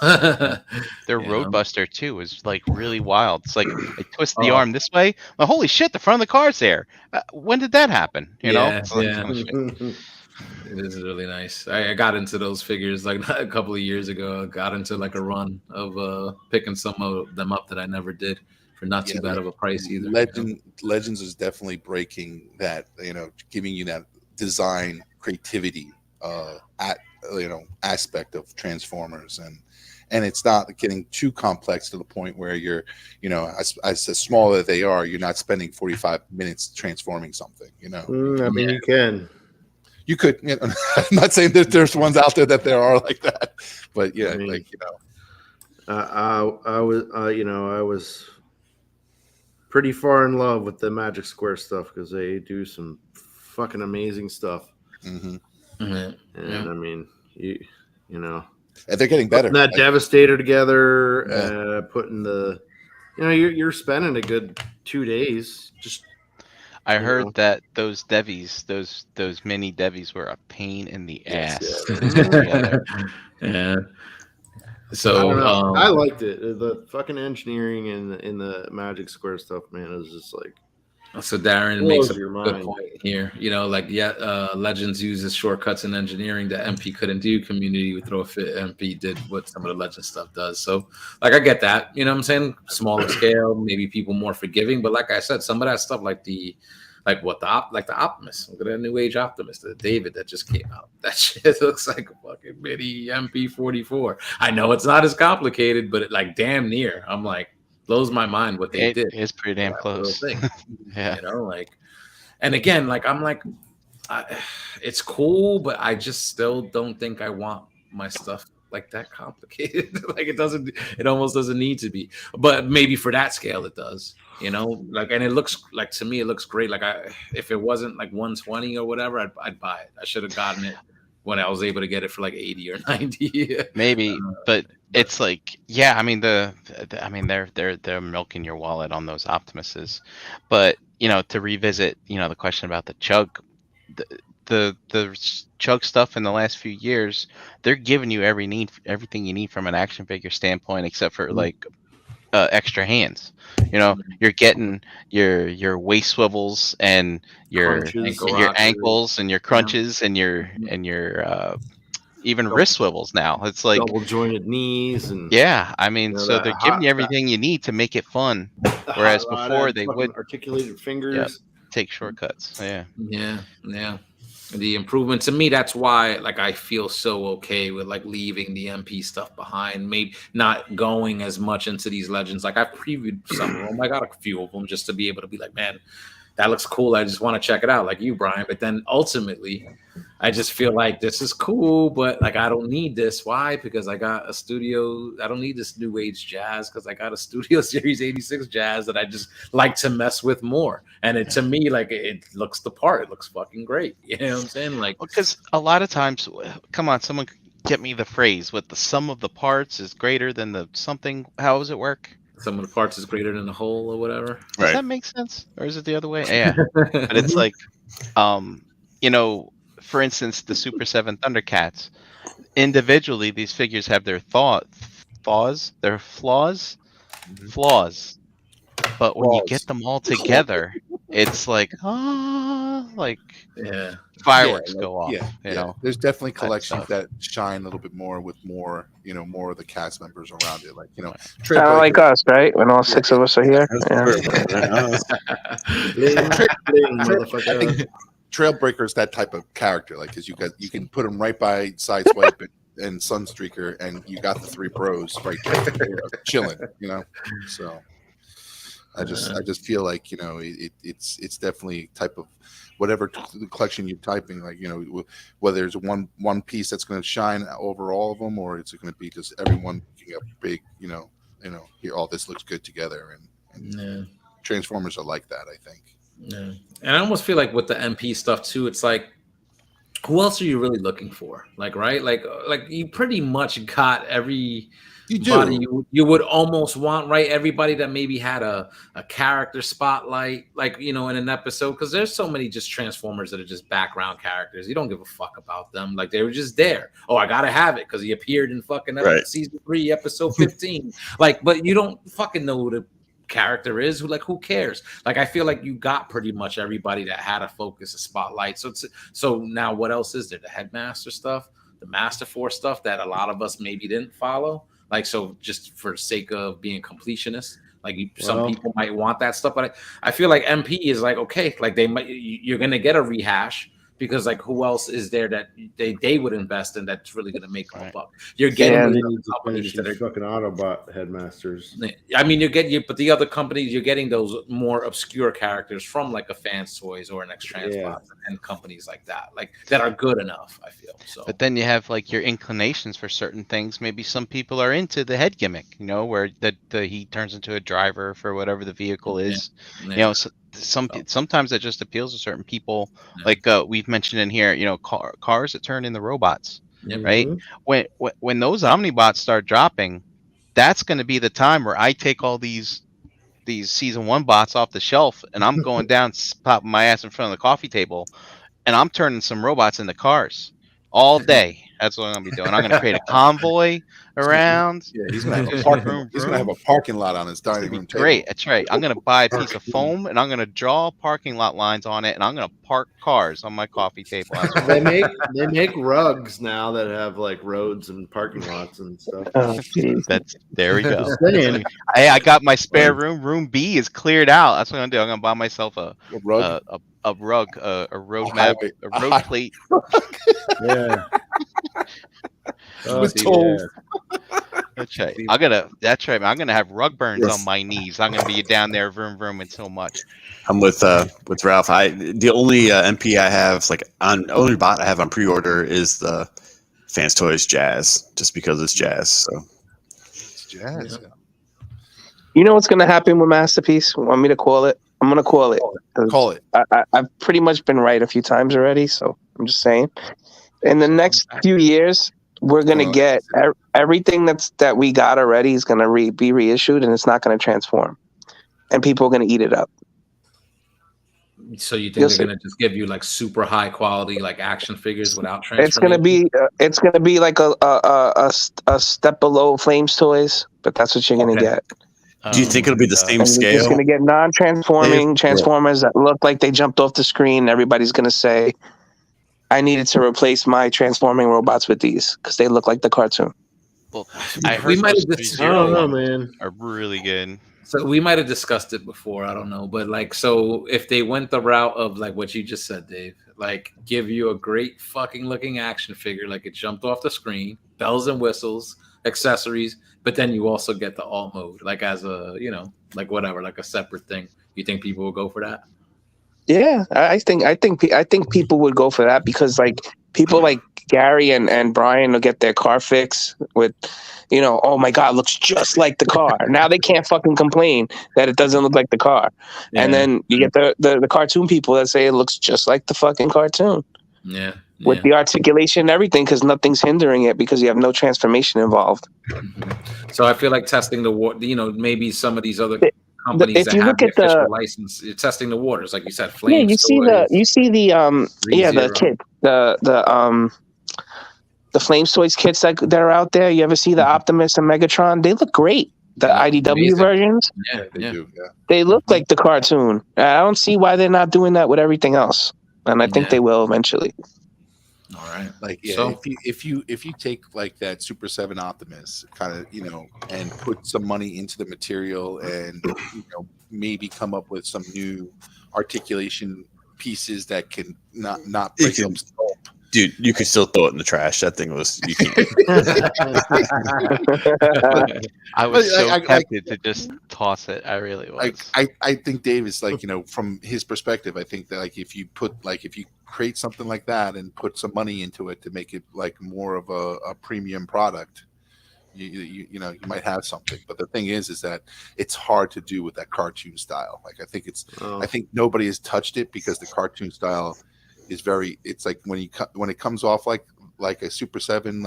Their You know? Roadbuster too is like really wild. It's like they twist the Oh. arm this way. Well, holy shit, the front of the car's there. When did that happen? You know? Yeah, It's like, yeah. oh, shit. It is really nice. I got into those figures like a couple of years ago. I got into like a run of picking some of them up that I never did for not too Yeah, bad of a price either. you know? Legends is definitely breaking that, you know, giving you that design creativity aspect of Transformers, and it's not getting too complex to the point where you're, you know, as small as they are, you're not spending 45 minutes transforming something, you know. I mean, you can. You could, you know, I'm not saying that there's ones out there that there are like that, but yeah, I mean, like, you know, I was pretty far in love with the Magic Square stuff because they do some fucking amazing stuff. mhm. Mhm. And Yeah. I mean, you know, And they're getting better. putting that Like, Devastator together, Yeah. putting the, you know, you're spending a good 2 days just. I You heard know. that those Devies, those mini Devies, were a pain in the Yes, ass. yeah. to put together. Yeah. I So don't know. I liked it. The fucking engineering in the Magic Square stuff, man, is just like So Darren blows makes a your good mind. point here. You know, like Legends uses shortcuts in engineering that MP couldn't do. Community with Throw a Fit MP did what some of the Legend stuff does. So, like, I get that. You know what I'm saying? Smaller scale, maybe people more forgiving. But like I said, some of that stuff, like the Optimus. Look at that New Age Optimus, the David that just came out. That shit looks like a fucking mini MP44. I know it's not as complicated, but it like damn near. I'm like, blows my mind what they It did. is pretty damn That little close. thing. Yeah. You know, like, and again, like I'm like, it's cool, but I just still don't think I want my stuff like that complicated. Like it almost doesn't need to be, but maybe for that scale it does, you know, like, and it looks like, to me, it looks great. Like if it wasn't like 120 or whatever, I'd buy it. I should have gotten it when I was able to get it for like 80 or 90. Maybe, but it's like, yeah, I mean I mean they're milking your wallet on those Optimuses, but you know, to revisit, you know, the question about the Chug, the Chug stuff in the last few years, they're giving you everything you need from an action figure standpoint, except for like extra hands. You know, you're getting your waist swivels and your Crunches. ankles and your crunches and your even wrist swivels now. It's like, double jointed knees and yeah, I mean, You know, so that they're giving hot- you everything you need to make it fun. the whereas hot rod before and they fucking would- articulated fingers. Take shortcuts. Yeah. Yeah. The improvement, to me, that's why like I feel so okay with like leaving the MP stuff behind, maybe not going as much into these Legends. Like I've previewed some of them, I got a few of them just to be able to be like, man, that looks cool, I just want to check it out, like you, Brian. But then ultimately I just feel like this is cool, but like I don't need this. Why? Because I got a studio. I don't need this new age jazz because I got a Studio Series 86 jazz that I just like to mess with more. And it, to me, like it looks the part. It looks fucking great. You know what I'm saying? Like, Because a lot of times, come on, someone get me the phrase with the sum of the parts is greater than the something. How does it work? Some of the parts is greater than the whole or whatever. Does Right. that make sense, or is it the other way? Yeah, but it's like, for instance, the Super 7 Thundercats. Individually, these figures have their flaws, but when you get them all together, it's like Yeah. fireworks like, go off. Yeah, You know, there's definitely type collections stuff. that shine a little bit more with more of the cast members around it. Like, Kind of like us, right? When all 6 of us are here. Yeah. Bling, bling, I motherfucker. think Trailbreaker's that type of character, like, because you can put them right by Sideswipe and Sunstreaker, and you got the 3 pros right there chilling, So I just feel like it's definitely type of whatever collection you're typing, like, whether there's one piece that's going to shine over all of them, or it's going to be just everyone making a big, here, all this looks good together, and Yeah. Transformers are like that, I think. Yeah. And I almost feel like with the MP stuff too, it's like, who else are you really looking for? Like, right? Like you pretty much got every you would almost want, right? Everybody that maybe had a character spotlight, like, in an episode, because there's so many just Transformers that are just background characters. You don't give a fuck about them. Like, they were just there. Oh, I gotta have it because he appeared in fucking season 3, episode 15. Like, but you don't fucking know who the character is. Who cares? Like, I feel like you got pretty much everybody that had a focus, a spotlight. So now what else is there? The Headmaster stuff, the Master Force stuff that a lot of us maybe didn't follow. Like, so just for the sake of being completionists, like some people might want that stuff, but I feel like MP is like, okay, like you're gonna get a rehash, because like, who else is there that they would invest in that's really going to make them a buck? You're getting companies that are fucking Autobot headmasters. I mean, but the other companies, you're getting those more obscure characters from like a Fans Toys or an X-Transbots and companies like that are good enough, I feel. So, but then you have like your inclinations for certain things. Maybe some people are into the head gimmick, where he turns into a driver for whatever the vehicle is. Yeah. Sometimes that just appeals to certain people. Like we've mentioned in here, cars that turn into robots, right? When those Omnibots start dropping, that's going to be the time where I take all these season 1 bots off the shelf, and I'm going down, popping my ass in front of the coffee table, and I'm turning some robots into cars all day. That's what I'm gonna be doing. I'm gonna create a convoy around. Yeah, he's gonna have a parking lot on his dining room table. Great, that's right. I'm gonna buy a piece of foam, and I'm gonna draw parking lot lines on it, and I'm gonna park cars on my coffee table. They make rugs now that have like roads and parking lots and stuff. Oh, there we go. I got my spare room. Room B is cleared out. That's what I'm gonna do. I'm gonna buy myself a rug, a road map, a road plate. Yeah. With tolls. That's right. That's right. I'm gonna have rug burns on my knees. I'm gonna be down there, vroom vroom, so much. I'm with Ralph. The only MP I have, only bot I have on pre-order is the Fans Toys Jazz, just because it's Jazz. So it's Jazz. Yeah. You know what's gonna happen with Masterpiece? Want me to call it? I'm gonna call it. Call it. I've pretty much been right a few times already, so I'm just saying. In the next few years, we're gonna get everything that we got already is gonna be reissued, and it's not gonna transform, and people are gonna eat it up. So you think they're gonna just give you like super high quality like action figures without transformation? It's gonna be like a step below Flames Toys, but that's what you're gonna get. Do you think it'll be the same scale? You're just gonna get non-transforming Transformers that look like they jumped off the screen. Everybody's gonna say, I needed to replace my transforming robots with these because they look like the cartoon. Well, I heard I don't know, man. Are really good. So we might have discussed it before. I don't know, but like, so if they went the route of like what you just said, Dave, like give you a great fucking looking action figure, like it jumped off the screen, bells and whistles, accessories, but then you also get the alt mode, like as a, like whatever, like a separate thing. You think people will go for that? Yeah, I think people would go for that because like people like Gary and Brian will get their car fix with, oh my God, it looks just like the car. Now they can't fucking complain that it doesn't look like the car. Yeah. And then you get the cartoon people that say it looks just like the fucking cartoon. Yeah. with Yeah. the articulation and everything, because nothing's hindering it because you have no transformation involved. So I feel like testing the water. Maybe some of these other companies If that you have look the at the official license, you're testing the waters, like you said. yeah, Flame you see the ReZero. kit the Flame Toys kits that are out there. You ever see the Optimus and Megatron? They look great. The Yeah, IDW amazing. versions, Yeah, They yeah. do. Yeah. they look like the cartoon. I don't see why they're not doing that with everything else, and I think Yeah. they will eventually. All right. Like yeah, So- if you take like that Super 7 Optimus kind of and put some money into the material and maybe come up with some new articulation pieces that can not break can- up sculpt. Dude, you could still throw it in the trash. That thing was. You can't. I was But so I- tempted to just toss it. I really was. I think Dave is like from his perspective. I think that like if you create something like that and put some money into it to make it like more of a premium product, you might have something. But the thing is that it's hard to do with that cartoon style. Like I think nobody has touched it because the cartoon style is it's like when it comes off like a Super 7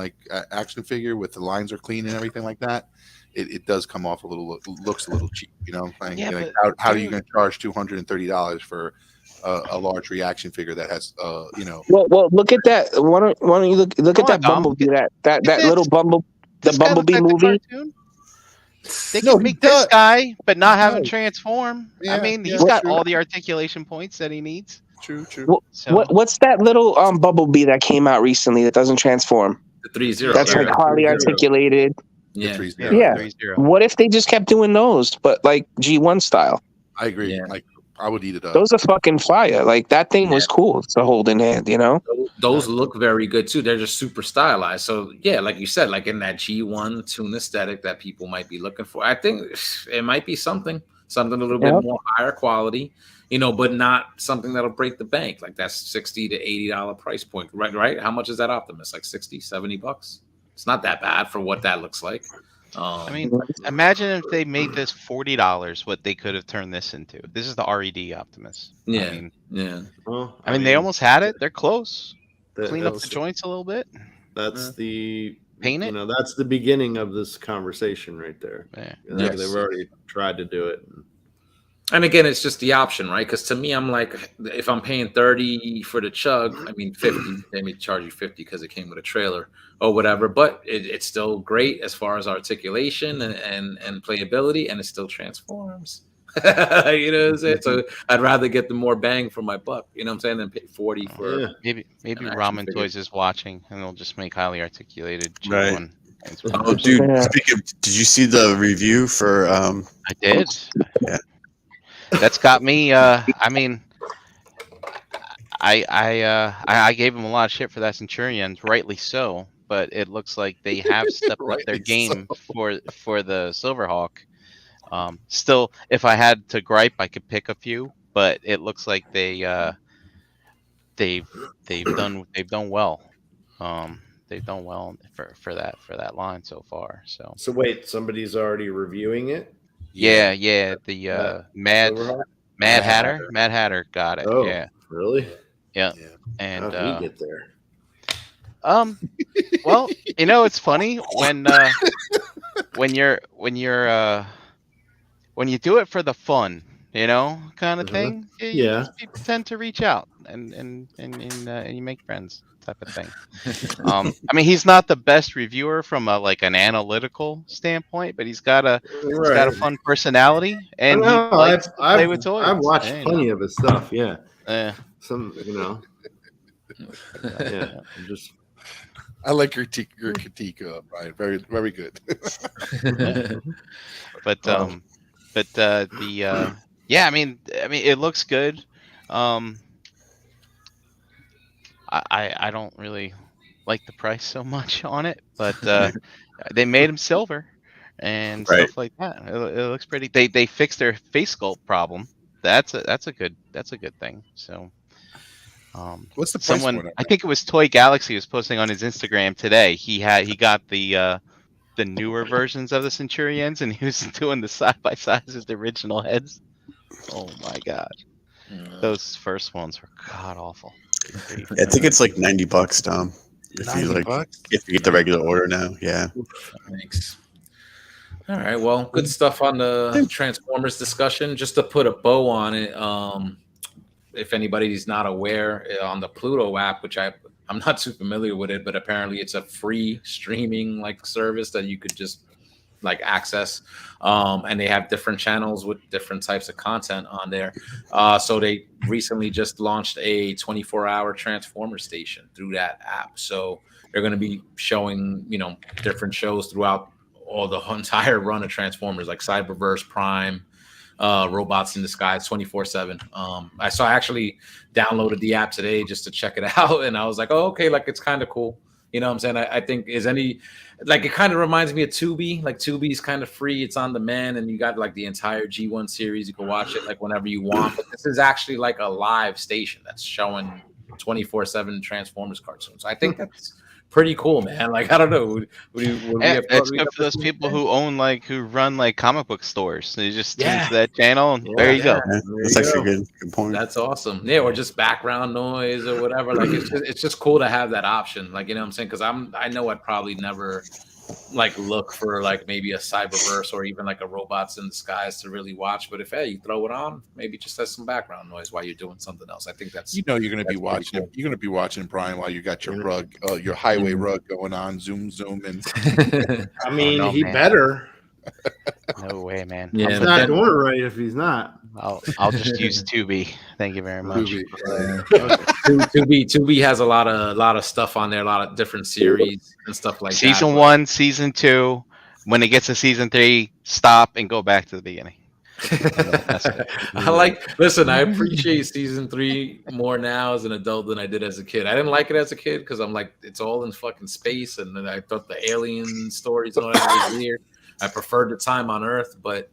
action figure with the lines are clean and everything like that. It does come off looks a little cheap, Like, Yeah, like but how are you going to charge $230 for a large reaction figure that has Well, look at that. Why don't you look at Come on, that Dom. Bumblebee? That This- little the This guy looks Bumblebee like the movie. cartoon. They No, can he make this does. guy, but not have him No. transform. Yeah, I mean, yeah, he's got true. all the articulation points that he needs. True. So What's that little Bumblebee that came out recently that doesn't transform? The 3-0. That's like hardly articulated. Yeah. 3-0. Yeah. 3-0. What if they just kept doing those, but like G1 style? I agree. Yeah. Like I would eat it up. Those are fucking fire. Like that thing was cool to hold in hand, Those look very good too. They're just super stylized. So yeah, like you said, like in that G1 tune aesthetic that people might be looking for. I think it might be something a little bit more higher quality, but not something that'll break the bank. Like that's $60 to $80 price point, right? How much is that Optimus? Like $60-$70? It's not that bad for what that looks like. I mean, imagine if they made this $40, what they could have turned this into. This is the RED Optimus. Yeah. I mean, yeah. Well, I mean, they almost had it. They're close. that- Clean up the that's- joints a little bit. That's the Paint it. that's the beginning of this conversation right there. Yeah. Yes. They've already tried to do it. And again, it's just the option, right? Because to me, I'm like, if I'm paying $30 for the Chug, I mean $50, they may charge you $50 because it came with a trailer or whatever. But it's still great as far as articulation and playability, and it still transforms. You know what I'm saying? So I'd rather get the more bang for my buck. You know what I'm saying? Than pay $40 for. Yeah. Maybe An action Ramen figure. Toys is watching, and they'll just make highly articulated Right. G1. Oh, dude! Yeah. Speaking of, did you see the review for? I did. Yeah. That's got me. I mean, I gave him a lot of shit for that Centurions, rightly so. But it looks like they have stepped up their Rightly game for the Silverhawk. Still, if I had to gripe, I could pick a few, but it looks like they've done well. They've done well for that line so far. So So wait, somebody's already reviewing it. yeah. The Mad Silverhawk? Hatter got it. Oh, Yeah, really? and How'd we get there? well, it's funny when you do it for the fun, kind of Mhm. thing. Yeah. People tend to reach out and you make friends, type of thing. I mean, he's not the best reviewer from an analytical standpoint, but he's got a fun personality, and he No, likes to play with toys. I've watched Yeah, plenty of his stuff. Yeah, some, yeah. I'm just I like your critique, Brian. Very, very good. but yeah, I mean, it looks good. I don't really like the price so much on it, but they made him silver and Right. stuff like that. It looks pretty. They fixed their face sculpt problem. That's a good thing. So. What's the price Someone, point on I that? think it was Toy Galaxy, was posting on his Instagram today. He got the newer versions of the Centurions, and he was doing the side by sides as the original heads. Oh my god, those first ones were god awful. I think it's like $90, Tom. If you like, $90? if you get the regular order now, yeah. Thanks. All right. Well, good stuff on the Transformers discussion. Just to put a bow on it, if anybody's not aware, on the Pluto app, which I'm not too familiar with it, but apparently it's a free streaming like service that you could just like access, and they have different channels with different types of content on there. So they recently just launched a 24-hour Transformer station through that app. So they're going to be showing, you know, different shows throughout all the entire run of Transformers, like Cyberverse, Prime, Robots in Disguise, 24/7. I actually downloaded the app today just to check it out, and I was like, oh, okay, like it's kind of cool. You know what I'm saying? I think it kind of reminds me of Tubi. Like Tubi is kind of free. It's on demand, and you got like the entire G1 series. You can watch it like whenever you want. But this is actually like a live station that's showing 24/7 Transformers cartoons. I think that's pretty cool, man. Like I don't know. Would It's good for those people who run like comic book stores. They just tune to that channel, and there you go. Yeah, that's actually a good point. That's awesome. Yeah, or just background noise or whatever. Like it's just cool to have that option. Like, you know what I'm saying? Because I know I'd probably never like look for like maybe a Cyberverse or even like a Robots in Disguise to really watch. But if you throw it on, maybe just has some background noise while you're doing something else. I think that's you're going to be watching. Cool. You're going to be watching Brian while you got your rug, your highway rug going on. Zoom, and I mean, he better. No way, man. Yeah, he's not doing it right if he's not. I'll just use Tubi. Thank you very much. Tubi has a lot of stuff on there, a lot of different series and stuff like season that. 1, season 2. When it gets to season 3, stop and go back to the beginning. I appreciate season 3 more now as an adult than I did as a kid. I didn't like it as a kid because I'm like, it's all in fucking space, and I thought the alien stories and all that was weird. I preferred the time on Earth, but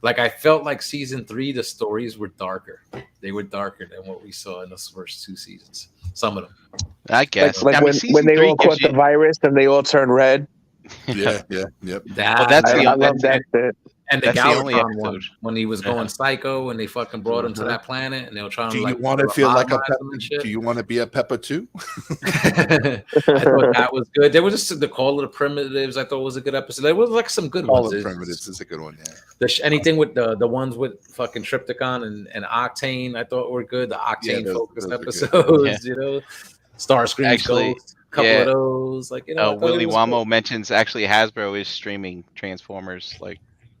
like I felt like season 3, the stories were darker. They were darker than what we saw in those first 2 seasons. Some of them. I guess. Like when they all caught the virus and they all turned red. Yeah. That's I love that shit. And the Galvatron one, when he was going psycho and they fucking brought him to that planet and they were trying to like. Do you want to feel like a Peppa? Do you want to be a Peppa too? I thought that was good. There was just the Call of the Primitives. I thought was a good episode. There was like some good ones. Call of the Primitives is a good one. Yeah. Anything with the ones with fucking Trypticon and Octane, I thought were good. The Octane focused episodes, you know. Starscream, actually. Couple of those, like, you know. Willy Wamo mentions actually Hasbro is streaming Transformers like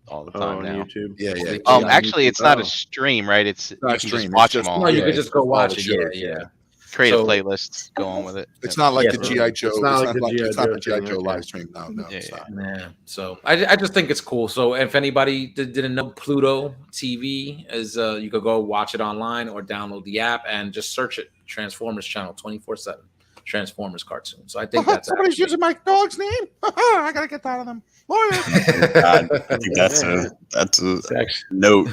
all the time now. On YouTube. Yeah. Actually, it's not a stream, right? It's you can just watch them all. No, you can just go watch it. Yeah. Create a playlist, go on with it. It's not like the G.I. Joe. It's not the G.I. Joe live stream. No. Yeah. So I just think it's cool. So if anybody didn't know, Pluto TV is you could go watch it online or download the app and just search it. Transformers channel 24/7. Transformers cartoon. So I think that's somebody's using my dog's name. I gotta get that out of them. God, I think that's a note.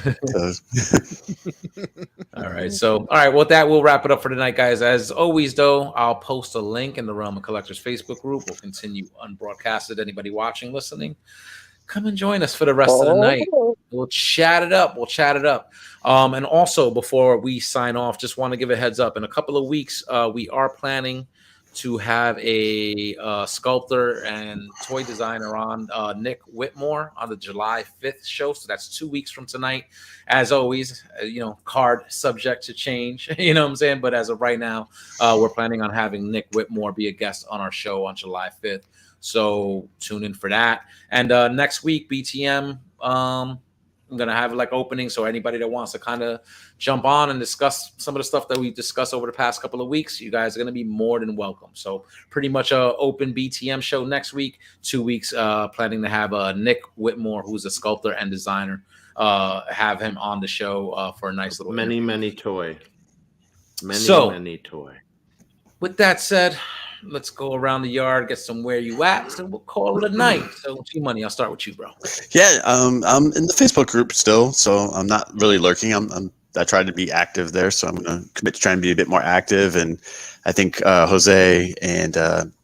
All right. So, all right. Well, that will wrap it up for tonight, guys. As always, though, I'll post a link in the Realm of Collectors Facebook group. We'll continue unbroadcasted. Anybody watching, listening, come and join us for the rest of the night. We'll chat it up. And also, before we sign off, just want to give a heads up. In a couple of weeks, we are planning to have a sculptor and toy designer on, Nick Whitmore, on the July 5th show. So that's 2 weeks from tonight. As always, card subject to change, you know what I'm saying? But as of right now, we're planning on having Nick Whitmore be a guest on our show on July 5th. So tune in for that. And next week, BTM, I'm going to have like opening. So anybody that wants to kind of jump on and discuss some of the stuff that we discussed over the past couple of weeks, you guys are going to be more than welcome. So pretty much a open BTM show next week, 2 weeks, planning to have Nick Whitmore, who's a sculptor and designer, have him on the show for a nice little many toy. With that said, let's go around the yard, get some where you at, and we'll call it a night. So, G-Money, I'll start with you, bro. Yeah, I'm in the Facebook group still, so I'm not really lurking. I tried to be active there, so I'm going to commit to trying to be a bit more active. And I think Jose and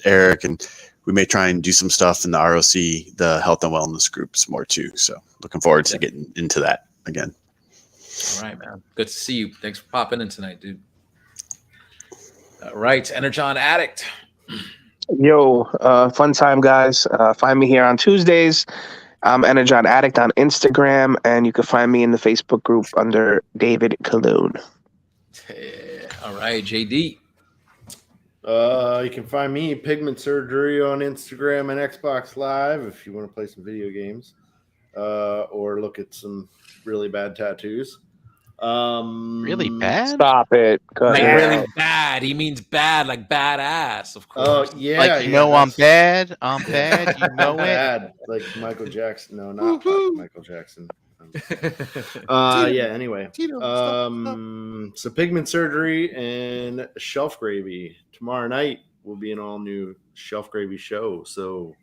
Eric, and we may try and do some stuff in the ROC, the health and wellness groups more too. So looking forward to getting into that again. All right, man. Good to see you. Thanks for popping in tonight, dude. All right, Energon Addict. Yo, fun time, guys. Find me here on Tuesdays. I'm Energon Addict on Instagram, and you can find me in the Facebook group under David Cologne. All right, JD. You can find me Pigment Surgery on Instagram and Xbox Live if you want to play some video games, or look at some really bad tattoos. Really bad? Stop it. Go Like ahead. really bad. He means bad, like badass, of Oh course. yeah, Like, you know, I'm bad. I'm bad. You know it. bad, like Michael Jackson. No, not Woohoo. Michael Jackson. Yeah. Anyway, Tito, stop. so Pigment Surgery and Shelf Gravy tomorrow night will be an all new Shelf Gravy show. So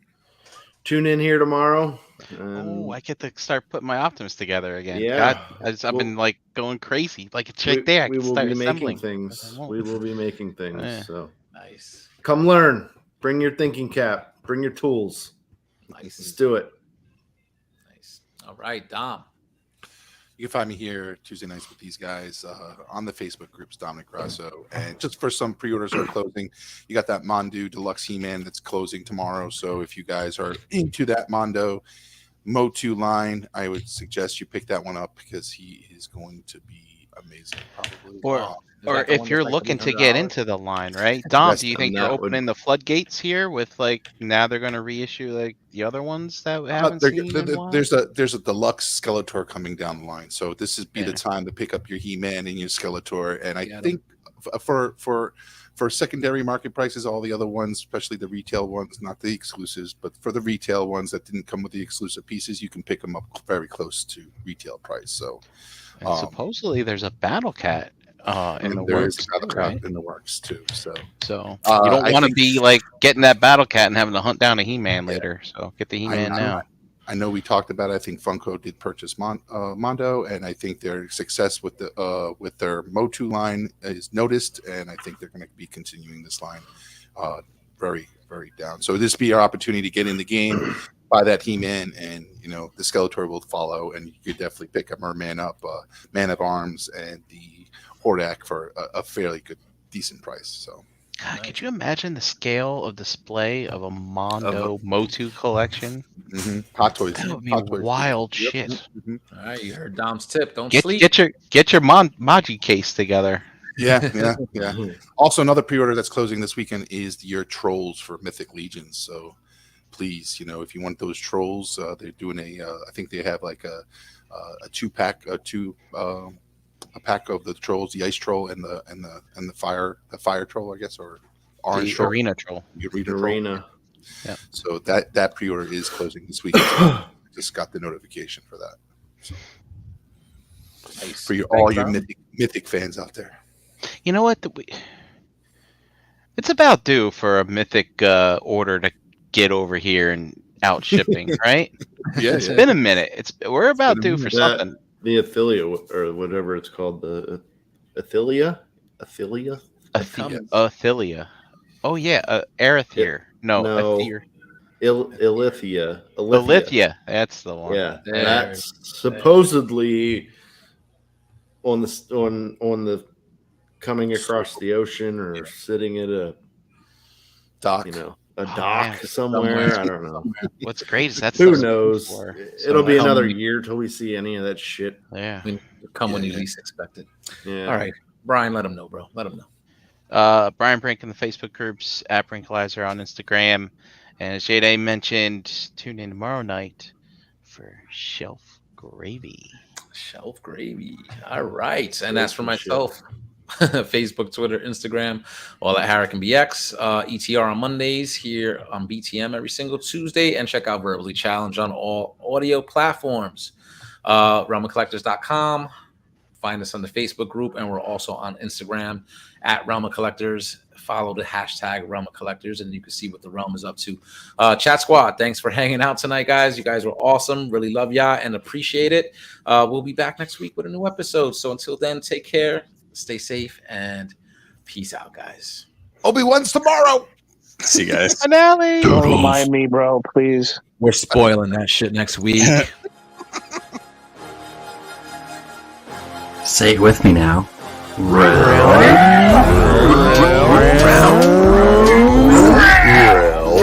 tune in here tomorrow. Oh, I get to start putting my Optimus together again. Yeah. God, I've Well, been like going crazy. Like it's right there. I we can will start be assembling. making things. I won't. We will be making things. Yeah. So Nice. come learn. Bring your thinking cap. Bring your tools. Let's Nice. do it. Nice. All right, Dom. You can find me here Tuesday nights with these guys on the Facebook groups, Dominic Grasso. And just for some pre-orders are closing, you got that Mondo Deluxe He-Man that's closing tomorrow. So if you guys are into that Mondo Motu line, I would suggest you pick that one up because he is going to be amazing. Probably. Or if you're looking to get into the line, right? Dom, Yes, do you and think they're that would- opening the floodgates here with like now they're going to reissue like the other ones that we haven't seen? in a while? there's a deluxe Skeletor coming down the line, so this is the Yeah. time to pick up your He-Man and your Skeletor. And I Yeah, think for secondary market prices, all the other ones, especially the retail ones, not the exclusives, but for the retail ones that didn't come with the exclusive pieces, you can pick them up very close to retail price. So And supposedly there's a Battle Cat in the and there works, is another too, right? crowd in the works too. So So Uh, you don't I want to think- be like getting that Battle Cat and having to hunt down a He-Man later. So get the He-Man now. I know we talked about it. I think Funko did purchase Mondo, and I think their success with their Motu line is noticed, and I think they're going to be continuing this line very, very down. So this be our opportunity to get in the game, buy that He-Man, and the Skeletor will follow, and you could definitely pick a Merman up, Man of Arms, and the Hordak for a fairly good, decent price. So. God, could you imagine the scale of display of a Mondo Motu collection? Hot Toys. That would be Hot Toys. wild Yep. shit. Mhm. All right, you heard Dom's tip. Don't Get sleep. your Maji case together. Yeah. Also, another pre-order that's closing this weekend is your Trolls for Mythic Legions. So, please, if you want those Trolls, they're doing I think they have like a 2-pack, a pack of the Trolls, the Ice Troll and the Fire Troll, I guess, or Orange The Troll. Arena Troll. The Arena Troll. Arena. Yeah. So that pre-order is closing this weekend. So just got the notification for that. So, Nice. for Thanks, all your Dom. mythic fans out there. You know what? It's about due for a Mythic order to get over here and out shipping, right? Yeah, It's been a minute. We're about due for minute. something. The Athelia or whatever it's called, the Athelia. Coming. Athelia. Oh yeah, Arethyr. No, No. Aether. Ilithia. Alithia. That's the one. Yeah, There. that's supposedly on the coming across the ocean or sitting at a Doc. a Oh, dock man. somewhere. I don't know. What's great is that's Who stuff's knows? for. It'll be So, another year till we see any of that shit. Yeah. Come when Yeah, you yeah. least expect it. Yeah. All right, Brian, let him know, bro. Let him know. Brian Brink in the Facebook groups, at Brinkalizer on Instagram. And as Jade mentioned, tune in tomorrow night for Shelf Gravy. Shelf Gravy. All right, and as for Good shit. myself, Facebook, Twitter, Instagram, all at Harrican BX. ETR on Mondays, here on BTM every single Tuesday, and check out Verbally Challenge on all audio platforms. RealmofCollectors.com. Find us on the Facebook group, and we're also on Instagram at Realm of Collectors. Follow the hashtag Realm of Collectors, and you can see what the Realm is up to. Chat Squad, thanks for hanging out tonight, guys. You guys were awesome. Really love y'all and appreciate it. We'll be back next week with a new episode. So until then, take care, stay safe, and peace out, guys. Obi-Wan's tomorrow. See you guys. Finale! Don't remind me, bro, please. We're spoiling that shit next week. Say it with me now. Red.